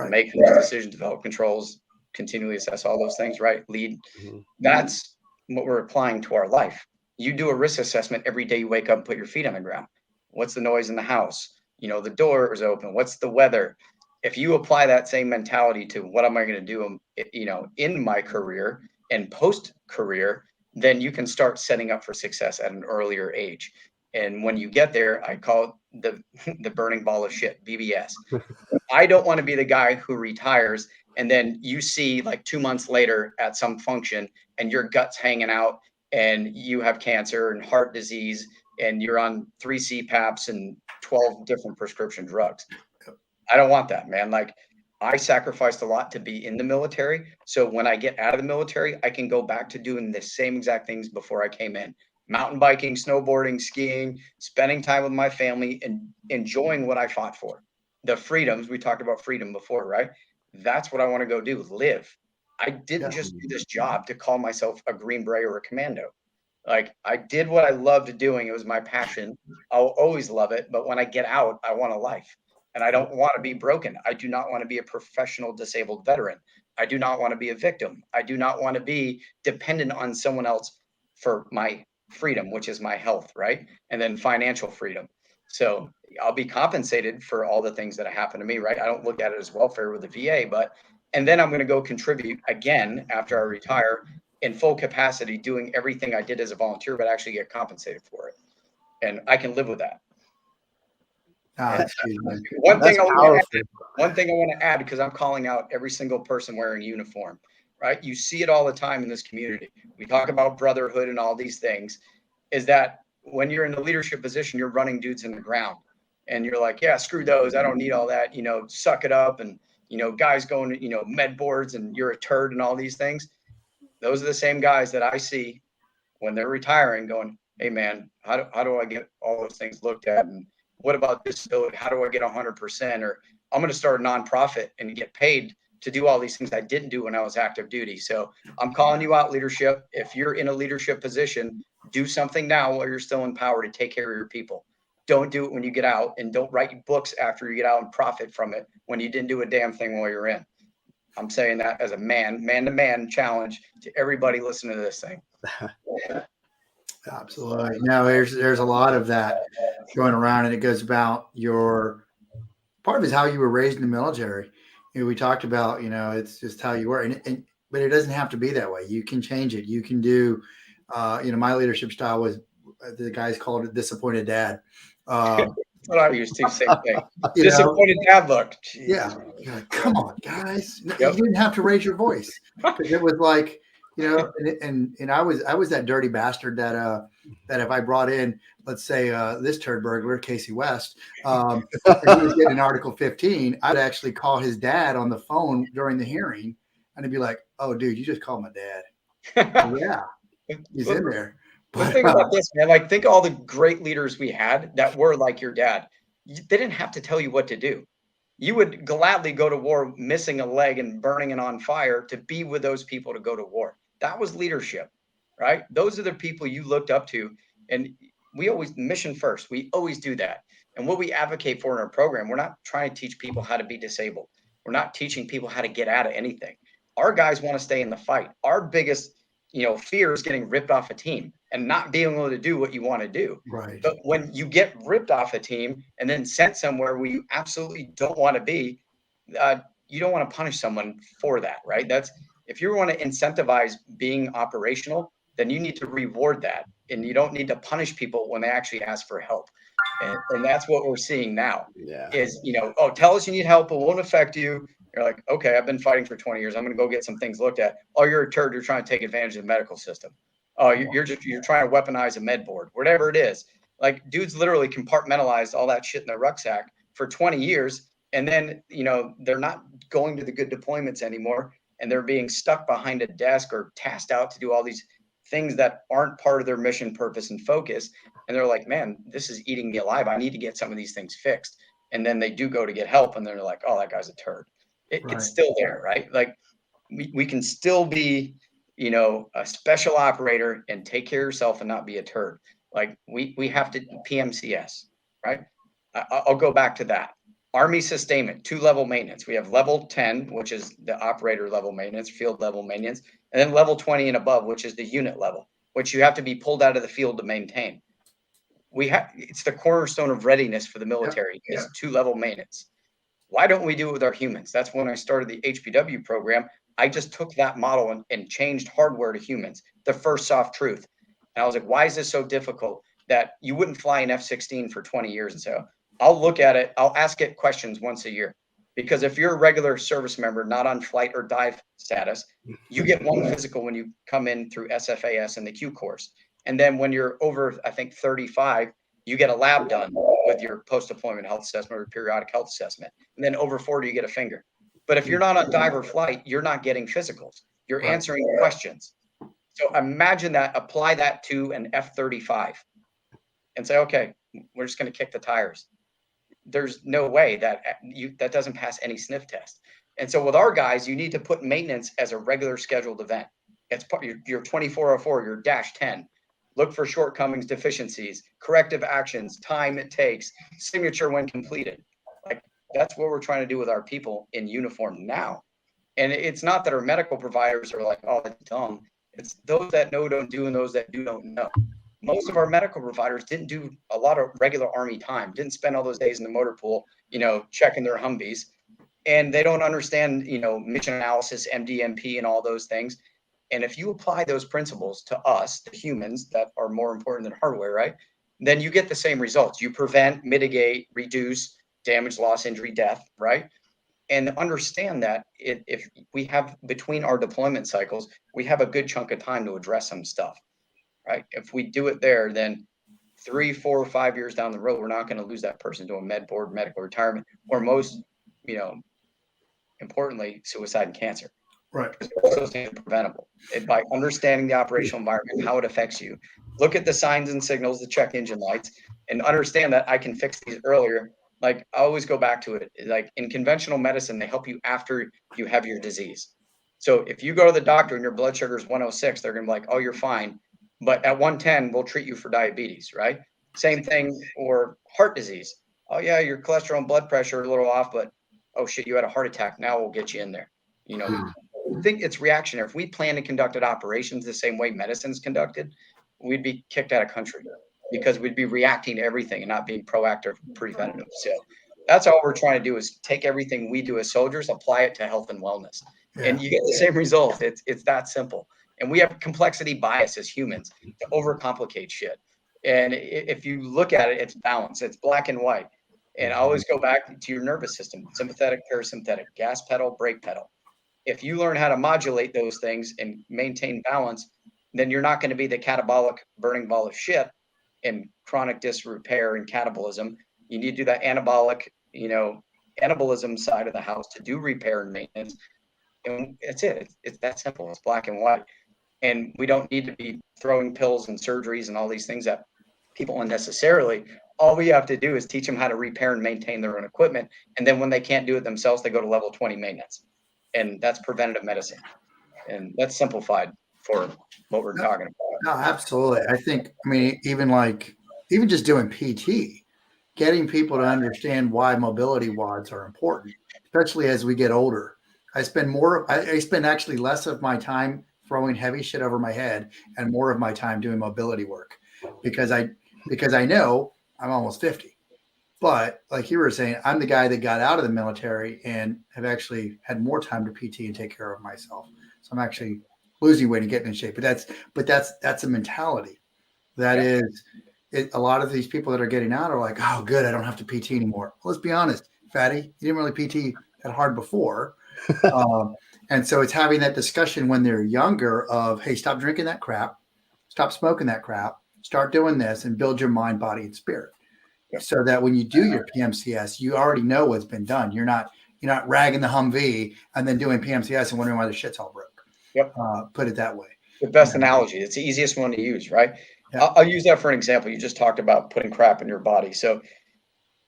Make those decisions, develop controls, continually assess all those things, right? Lead. That's what we're applying to our life. You do a risk assessment every day you wake up and put your feet on the ground. What's the noise in the house? The door is open. What's the weather? If you apply that same mentality to what am I going to do, in my career and post-career, then you can start setting up for success at an earlier age. And when you get there, I call it the burning ball of shit, BBS. I don't want to be the guy who retires and then you see like 2 months later at some function and your gut's hanging out and you have cancer and heart disease and you're on 3 CPAPs and 12 different prescription drugs. I don't want that, man. Like, I sacrificed a lot to be in the military. So when I get out of the military, I can go back to doing the same exact things before I came in. Mountain biking, snowboarding, skiing, spending time with my family, and enjoying what I fought for. The freedoms, we talked about freedom before, right? That's what I want to go do, live. I didn't just do this job to call myself a Green Beret or a commando. Like, I did what I loved doing. It was my passion. I'll always love it. But when I get out, I want a life. and I don't want to be broken. I do not want to be a professional disabled veteran. I do not want to be a victim. I do not want to be dependent on someone else for my freedom, which is my health, right? And then financial freedom. So I'll be compensated for all the things that happen to me, right? I don't look at it as welfare with the VA, and then I'm going to go contribute again after I retire in full capacity, doing everything I did as a volunteer, but actually get compensated for it. And I can live with that. One thing I want to add, because I'm calling out every single person wearing a uniform, right? You see it all the time in this community. We talk about brotherhood and all these things, is that when you're in a leadership position, you're running dudes in the ground and you're like, yeah, screw those. I don't need all that, suck it up. And, guys going to, med boards and you're a turd and all these things. Those are the same guys that I see when they're retiring going, hey man, how do I get all those things looked at? And what about disability? How do I get 100%? Or I'm going to start a nonprofit and get paid to do all these things I didn't do when I was active duty. So I'm calling you out, leadership. If you're in a leadership position, do something now while you're still in power to take care of your people. Don't do it when you get out, and don't write books after you get out and profit from it when you didn't do a damn thing while you're in. I'm saying that as a man-to-man challenge to everybody listening to this thing. Absolutely. No, there's a lot of that going around, and it goes about your part of it is how you were raised in the military. We talked about, it's just how you were, but it doesn't have to be that way. You can change it. You can do, my leadership style was, the guys called it disappointed dad. That's what I used to say. Disappointed dad look. Jeez. Yeah. You're like, come on, guys. Yep. You didn't have to raise your voice, because it was like, and I was that dirty bastard that if I brought in, let's say, this turd burglar, Casey West, he was getting an Article 15, I'd actually call his dad on the phone during the hearing, and he'd be like, "Oh, dude, you just called my dad." Yeah, he's in there. But think about this, man. Like, think of all the great leaders we had that were like your dad. They didn't have to tell you what to do. You would gladly go to war, missing a leg and burning it on fire, to be with those people to go to war. That was leadership, right? Those are the people you looked up to. And we always mission first. We always do that. And what we advocate for in our program, we're not trying to teach people how to be disabled. We're not teaching people how to get out of anything. Our guys want to stay in the fight. Our biggest, fear is getting ripped off a team and not being able to do what you want to do. Right. But when you get ripped off a team and then sent somewhere where you absolutely don't want to be, you don't want to punish someone for that, right? If you want to incentivize being operational, then you need to reward that. And you don't need to punish people when they actually ask for help. And that's what we're seeing now. Is, tell us you need help, it won't affect you. You're like, okay, I've been fighting for 20 years. I'm going to go get some things looked at. Oh, you're a turd. You're trying to take advantage of the medical system. Oh, you're trying to weaponize a med board, whatever it is. Like, dudes literally compartmentalized all that shit in their rucksack for 20 years. And then, they're not going to the good deployments anymore. And they're being stuck behind a desk or tasked out to do all these things that aren't part of their mission, purpose, and focus. And they're like, man, this is eating me alive. I need to get some of these things fixed. And then they do go to get help. And they're like, oh, that guy's a turd. It's still there, right? Like, we can still be, a special operator and take care of yourself and not be a turd. Like, we have to PMCS, right? I'll go back to that. Army sustainment, 2-level maintenance. We have level 10, which is the operator level maintenance, field level maintenance, and then level 20 and above, which is the unit level, which you have to be pulled out of the field to maintain. It's the cornerstone of readiness for the military, is 2-level maintenance. Why don't we do it with our humans? That's when I started the HPW program. I just took that model and changed hardware to humans, the first soft truth. And I was like, why is this so difficult that you wouldn't fly an F-16 for 20 years? And so I'll look at it. I'll ask it questions once a year, because if you're a regular service member, not on flight or dive status, you get one physical when you come in through SFAS and the Q course. And then when you're over, I think 35, you get a lab done with your post-deployment health assessment or periodic health assessment. And then over 40, you get a finger. But if you're not on dive or flight, you're not getting physicals. You're answering questions. So imagine that, apply that to an F-35 and say, okay, we're just going to kick the tires. There's no way that doesn't pass any sniff test. And so with our guys, you need to put maintenance as a regular scheduled event. It's part your 2404, your -10. Look for shortcomings, deficiencies, corrective actions, time it takes, signature when completed. Like, That's what we're trying to do with our people in uniform now. And it's not that our medical providers are like, oh, that's dumb. It's those that know don't do, and those that do don't know. Most of our medical providers didn't do a lot of regular Army time, didn't spend all those days in the motor pool, checking their Humvees. And they don't understand, mission analysis, MDMP, and all those things. And if you apply those principles to us, the humans that are more important than hardware, right? Then you get the same results. You prevent, mitigate, reduce damage, loss, injury, death, right? And understand that if we have between our deployment cycles, we have a good chunk of time to address some stuff, right? If we do it there, then 3, 4, or 5 years down the road, we're not going to lose that person to a med board, medical retirement, or most, importantly, suicide and cancer. Right. Because those things are preventable. By understanding the operational environment, how it affects you, look at the signs and signals, the check engine lights, and understand that I can fix these earlier. Like I always go back to it. Like in conventional medicine, they help you after you have your disease. So if you go to the doctor and your blood sugar is 106, they're going to be like, oh, you're fine. But at 110, we'll treat you for diabetes, right? Same thing for heart disease. Oh, yeah, your cholesterol and blood pressure are a little off, but oh, shit, you had a heart attack. Now we'll get you in there. I think it's reactionary. If we planned and conducted operations the same way medicine's conducted, we'd be kicked out of country because we'd be reacting to everything and not being proactive, preventative. So that's all we're trying to do is take everything we do as soldiers, apply it to health and wellness. Yeah. And you get the same results. It's that simple. And we have complexity bias as humans to overcomplicate shit. And if you look at it, it's balance. It's black and white. And I always go back to your nervous system, sympathetic, parasympathetic, gas pedal, brake pedal. If you learn how to modulate those things and maintain balance, then you're not going to be the catabolic burning ball of shit and chronic disrepair and catabolism. You need to do that anabolic, anabolism side of the house to do repair and maintenance. And that's it. It's that simple. It's black and white. And we don't need to be throwing pills and surgeries and all these things at people unnecessarily. All we have to do is teach them how to repair and maintain their own equipment. And then when they can't do it themselves, they go to level 20 maintenance. And that's preventative medicine. And that's simplified for what we're talking about. No, absolutely. I think, even just doing PT, getting people to understand why mobility WODs are important, especially as we get older. I spend actually less of my time throwing heavy shit over my head and more of my time doing mobility work because I know I'm almost 50. But like you were saying, I'm the guy that got out of the military and have actually had more time to PT and take care of myself. So I'm actually losing weight and getting in shape. But that's a mentality. That is it. A lot of these people that are getting out are like, oh, good, I don't have to PT anymore. Well, let's be honest, fatty, you didn't really PT that hard before. And so it's having that discussion when they're younger of, hey, stop drinking that crap, stop smoking that crap, start doing this and build your mind, body, and spirit. Yep. So that when you do your PMCS, you already know what's been done. You're not ragging the Humvee and then doing PMCS and wondering why the shit's all broke. Yep. Put it that way. The best analogy. It's the easiest one to use, right? Yeah. I'll use that for an example. You just talked about putting crap in your body. So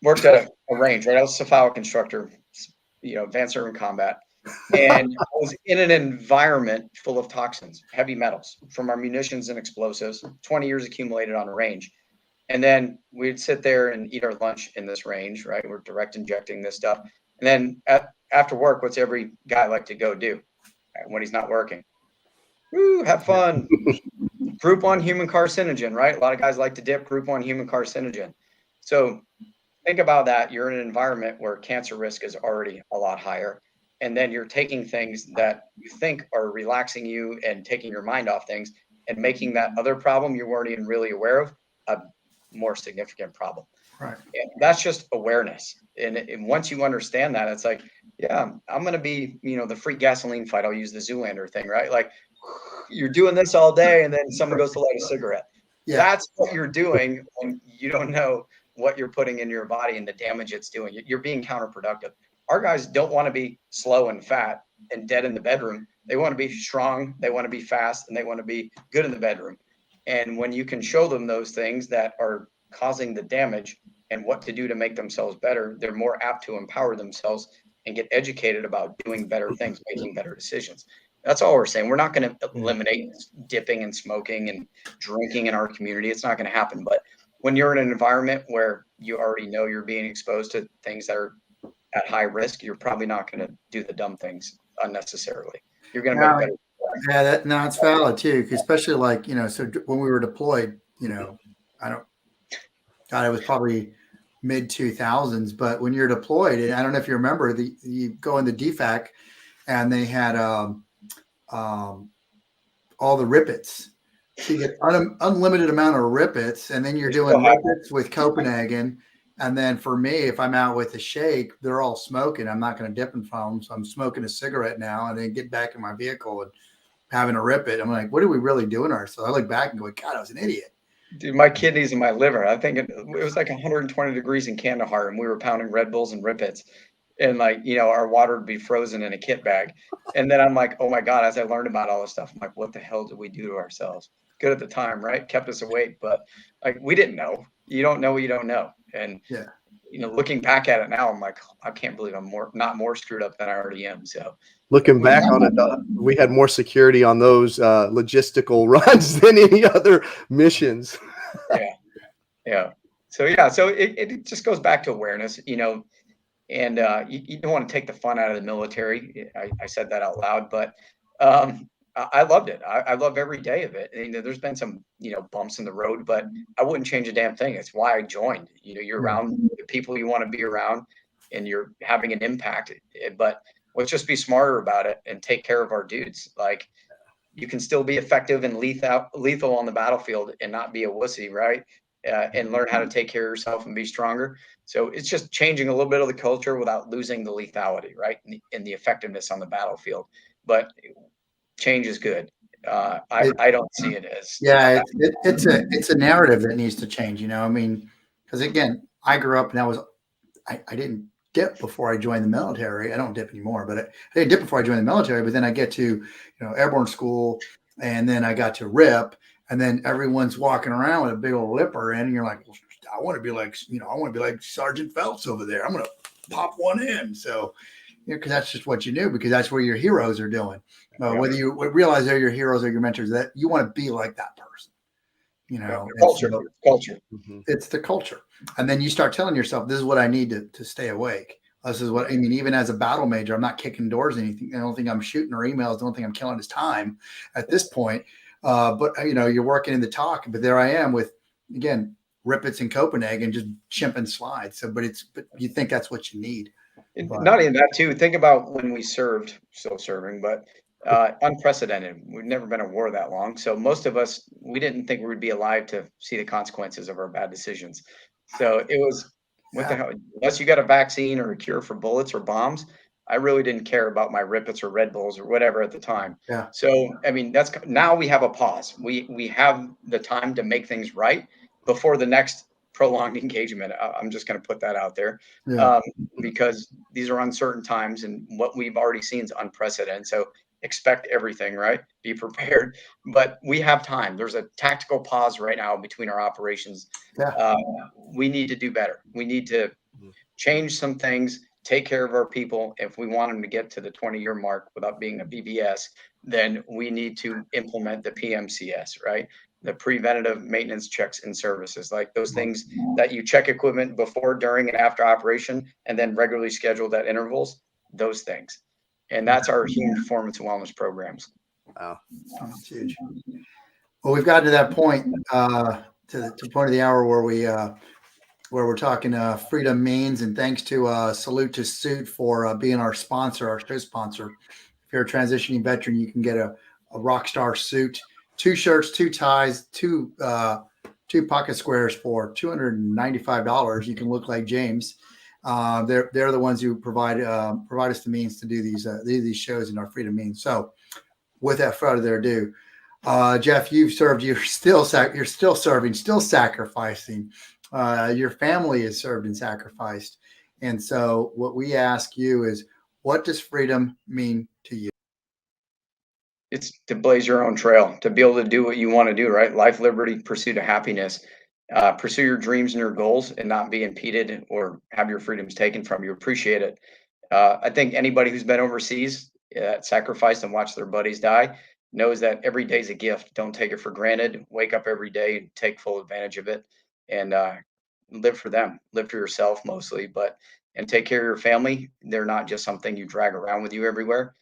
worked at a range, right? I was a Falcon instructor, advanced urban combat. And I was in an environment full of toxins, heavy metals from our munitions and explosives, 20 years accumulated on a range. And then we'd sit there and eat our lunch in this range, right? We're direct injecting this stuff. And then after work, what's every guy like to go do when he's not working? Woo, have fun. Group 1 human carcinogen, right? A lot of guys like to dip group 1 human carcinogen. So think about that. You're in an environment where cancer risk is already a lot higher. And then you're taking things that you think are relaxing you and taking your mind off things and making that other problem you weren't even really aware of a more significant problem. Right. And that's just awareness. And once you understand that, it's like, yeah, I'm going to be, the free gasoline fight. I'll use the Zoolander thing, right? Like you're doing this all day and then someone goes to light a cigarette. Yeah. That's what you're doing when you don't know what you're putting in your body and the damage it's doing. You're being counterproductive. Our guys don't want to be slow and fat and dead in the bedroom. They want to be strong. They want to be fast and they want to be good in the bedroom. And when you can show them those things that are causing the damage and what to do to make themselves better, they're more apt to empower themselves and get educated about doing better things, making better decisions. That's all we're saying. We're not going to eliminate dipping and smoking and drinking in our community. It's not going to happen. But when you're in an environment where you already know you're being exposed to things that are at high risk, you're probably not going to do the dumb things unnecessarily. You're going to make better. Yeah, no, it's valid too, especially like, so when we were deployed, God, it was probably mid 2000s, but when you're deployed, and I don't know if you remember, you go in the DFAC and they had all the rippets. So you get unlimited amount of rippets, and then you're doing rippets with Copenhagen. And then for me, if I'm out with a shake, they're all smoking. I'm not going to dip and foam, so I'm smoking a cigarette now, and then get back in my vehicle and having a rip it. I'm like, what are we really doing ourselves? I look back and go, God, I was an idiot. Dude, my kidneys and my liver. I think it was like 120 degrees in Kandahar, and we were pounding Red Bulls and Rippets, and our water would be frozen in a kit bag. And then I'm like, oh my God, as I learned about all this stuff, I'm like, what the hell did we do to ourselves? Good at the time, right? Kept us awake, but like we didn't know. You don't know what you don't know. And looking back at it now, I'm like, I can't believe I'm not more screwed up than I already am. So looking back on it, we had more security on those logistical runs than any other missions. Yeah. So it just goes back to awareness, and you don't want to take the fun out of the military. I said that out loud, but I loved it. I love every day of it. And, there's been some, bumps in the road, but I wouldn't change a damn thing. It's why I joined. You're around the people you want to be around, and you're having an impact. But let's just be smarter about it and take care of our dudes. Like, you can still be effective and lethal on the battlefield and not be a wussy, right? And learn how to take care of yourself and be stronger. So it's just changing a little bit of the culture without losing the lethality, right? And the effectiveness on the battlefield. But change is good. I don't see it as it's a narrative that needs to change. Because again, I grew up and I didn't dip before I joined the military. I don't dip anymore, but I didn't dip before I joined the military. But then I get to airborne school, and then I got to RIP, and then everyone's walking around with a big old lipper in, and you're like, well, I want to be like Sergeant Phelps over there. I'm going to pop one in. So, because that's just what you knew, because that's where your heroes are doing. Whether you realize they're your heroes or your mentors, that you want to be like that person. Culture. It's the culture. And then you start telling yourself, this is what I need to stay awake. This is what I mean. Even as a battle major, I'm not kicking doors or anything. I don't think I'm shooting or emails. I don't think I'm killing his time at this point. But you're working in the talk. But there I am with, again, rippets in Copenhagen, just chimping slides. So, but you think that's what you need. Not even that too. Think about when we served, still serving, but unprecedented. We've never been at war that long. So most of us, we didn't think we would be alive to see the consequences of our bad decisions. So it was, what the hell? Unless you got a vaccine or a cure for bullets or bombs, I really didn't care about my Rippets or Red Bulls or whatever at the time. Yeah. So, I mean, now we have a pause. We have the time to make things right before the next prolonged engagement. I'm just going to put that out there, because these are uncertain times, and what we've already seen is unprecedented. So expect everything, right? Be prepared, but we have time. There's a tactical pause right now between our operations. We need to do better. We need to change some things, take care of our people. If we want them to get to the 20-year mark without being a BBS, then we need to implement the PMCS, right? The preventative maintenance checks and services, like those things that you check equipment before, during, and after operation, and then regularly scheduled at intervals, those things. And that's our human performance and wellness programs. Wow. That's huge. Well, we've gotten to that point, to the point of the hour where we're talking freedom means, and thanks to Salute to Suit for being our sponsor, our show sponsor. If you're a transitioning veteran, you can get a Rockstar suit, 2 shirts, 2 ties, 2 pocket squares for $295. You can look like James. They're the ones who provide us the means to do these shows in our freedom means. So, with that further ado, Geoff, you've served. You're still serving, still sacrificing. Your family is served and sacrificed. And so, what we ask you is, what does freedom mean to you? It's to blaze your own trail, to be able to do what you want to do, right? Life, liberty, pursuit of happiness. Pursue your dreams and your goals and not be impeded or have your freedoms taken from you. Appreciate it. I think anybody who's been overseas, sacrificed and watched their buddies die, knows that every day's a gift. Don't take it for granted. Wake up every day, take full advantage of it, and live for them. Live for yourself mostly, but and take care of your family. They're not just something you drag around with you everywhere.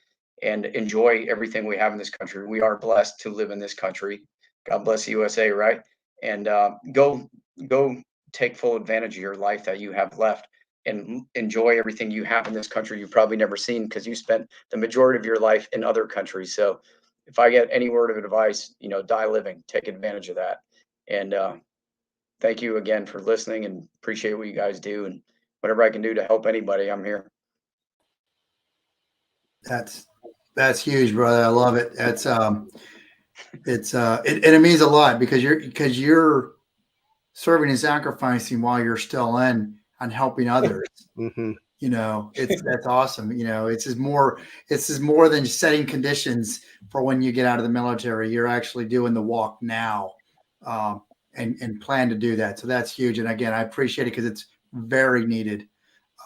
And enjoy everything we have in this country. We are blessed to live in this country. God bless the USA, right? And go take full advantage of your life that you have left, and enjoy everything you have in this country you've probably never seen, because you spent the majority of your life in other countries. So if I get any word of advice, die living, take advantage of that. And thank you again for listening, and appreciate what you guys do, and whatever I can do to help anybody, I'm here. That's huge, brother. I love it. That's it means a lot, because you're serving and sacrificing while you're still in and helping others. Mm-hmm. That's awesome. It's more than setting conditions for when you get out of the military. You're actually doing the walk now, and plan to do that. So that's huge. And again, I appreciate it, because it's very needed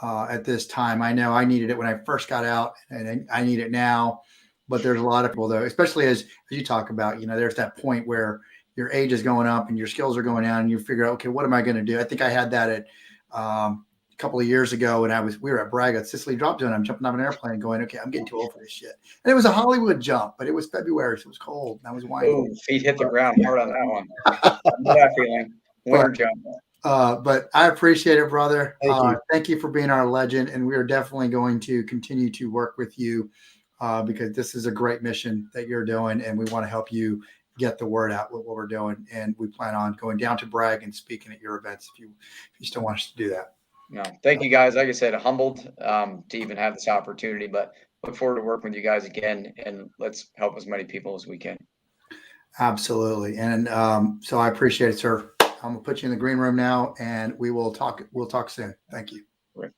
at this time. I know I needed it when I first got out, and I need it now. But there's a lot of people, though, especially as you talk about, there's that point where your age is going up and your skills are going down, and you figure out, okay, what am I going to do? I think I had that at a couple of years ago when we were at Braga, Sicily drop zone. I'm jumping off an airplane going, okay, I'm getting too old for this shit. And it was a Hollywood jump, but it was February, so it was cold. And I was whining. Ooh, feet hit the ground hard on that one. That feeling. Winter jump. But I appreciate it, brother. Thank you for being our legend. And we are definitely going to continue to work with you, because this is a great mission that you're doing, and we want to help you get the word out with what we're doing. And we plan on going down to Bragg and speaking at your events if you still want us to do that. No, thank you guys. Like I said, humbled to even have this opportunity, but look forward to working with you guys again, and let's help as many people as we can. Absolutely. And so I appreciate it, sir. I'm gonna put you in the green room now, and we'll talk soon. Thank you. Right.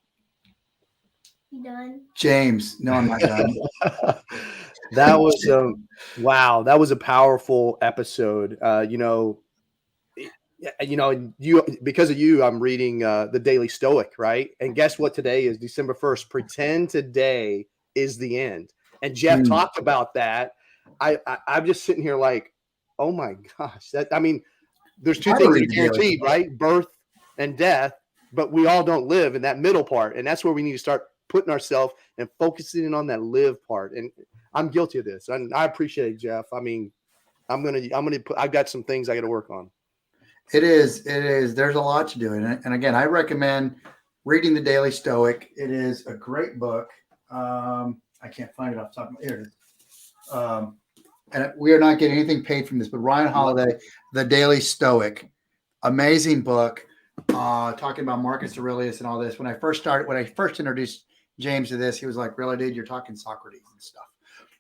You done? James, no, I'm not done. That was wow. That was a powerful episode. Because of you, I'm reading the Daily Stoic, right? And guess what? Today is December 1st. Pretend today is the end. And Geoff talked about that. I'm just sitting here like, oh my gosh. There's two things that are guaranteed, right? Birth and death, but we all don't live in that middle part. And that's where we need to start putting ourselves and focusing on that live part. And I'm guilty of this. And I appreciate it, Geoff. I've got some things I got to work on. It is. There's a lot to do. And again, I recommend reading the Daily Stoic. It is a great book. I can't find it off the top of my ear. And we are not getting anything paid from this, but Ryan Holiday, The Daily Stoic, amazing book, talking about Marcus Aurelius and all this. When I first introduced James to this, he was like, really, dude, you're talking Socrates and stuff.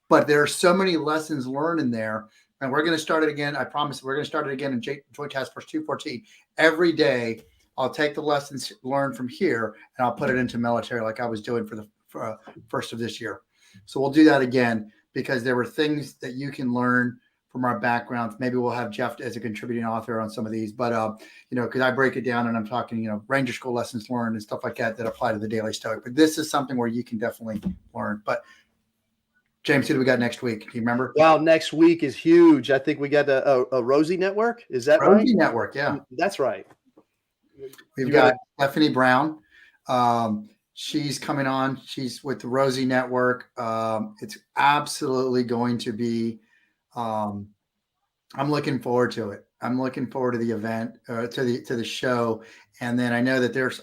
But there are so many lessons learned in there. And we're going to start it again. I promise we're going to start it again in Joint Task Force 214. Every day, I'll take the lessons learned from here and I'll put it into military like I was doing for the first of this year. So we'll do that again, because there were things that you can learn from our backgrounds. Maybe we'll have Geoff as a contributing author on some of these. But, because I break it down and I'm talking, Ranger School lessons learned and stuff like that apply to the Daily Stoic. But this is something where you can definitely learn. But James, who do we got next week? Do you remember? Well, next week is huge. I think we got a Rosie Network. Is that right? Rosie Network, yeah. That's right. We've got Stephanie Brown. She's coming on. She's with the Rosie Network. It's absolutely going to be, I'm looking forward to it. I'm looking forward to the event, to the show. And then I know that they're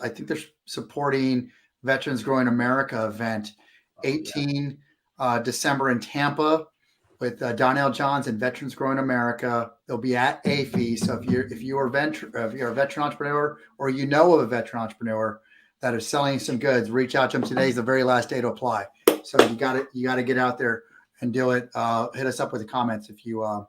supporting Veterans Growing America event, 18 December in Tampa with Donnell Johns and Veterans Growing America. They'll be at AFI. So if you're a veteran entrepreneur, or of a veteran entrepreneur that is selling some goods, reach out to them. Today's the very last day to apply. So you got to get out there and do it. Hit us up with the comments if you're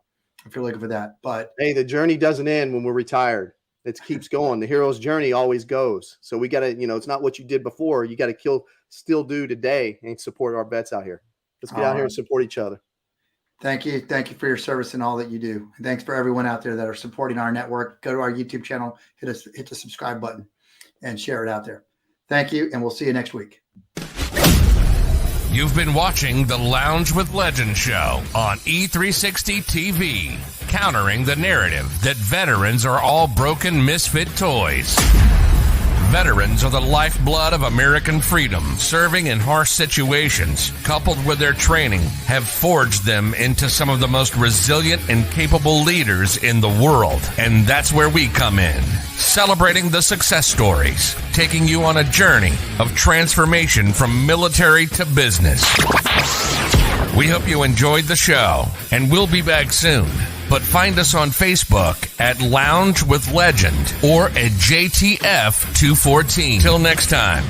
looking for that. But hey, the journey doesn't end when we're retired. It keeps going. The hero's journey always goes. So we got to, it's not what you did before. You got to still do today and support our vets out here. Let's get out here and support each other. Thank you. Thank you for your service and all that you do. And thanks for everyone out there that are supporting our network. Go to our YouTube channel, hit the subscribe button and share it out there. Thank you. And we'll see you next week. You've been watching The Lounge with Legends show on E360 TV, countering the narrative that veterans are all broken misfit toys. Veterans are the lifeblood of American freedom. Serving in harsh situations, coupled with their training, have forged them into some of the most resilient and capable leaders in the world. And that's where we come in, celebrating the success stories, taking you on a journey of transformation from military to business. We hope you enjoyed the show, and we'll be back soon. But find us on Facebook at Lounge with Legend or at JTF214. Till next time.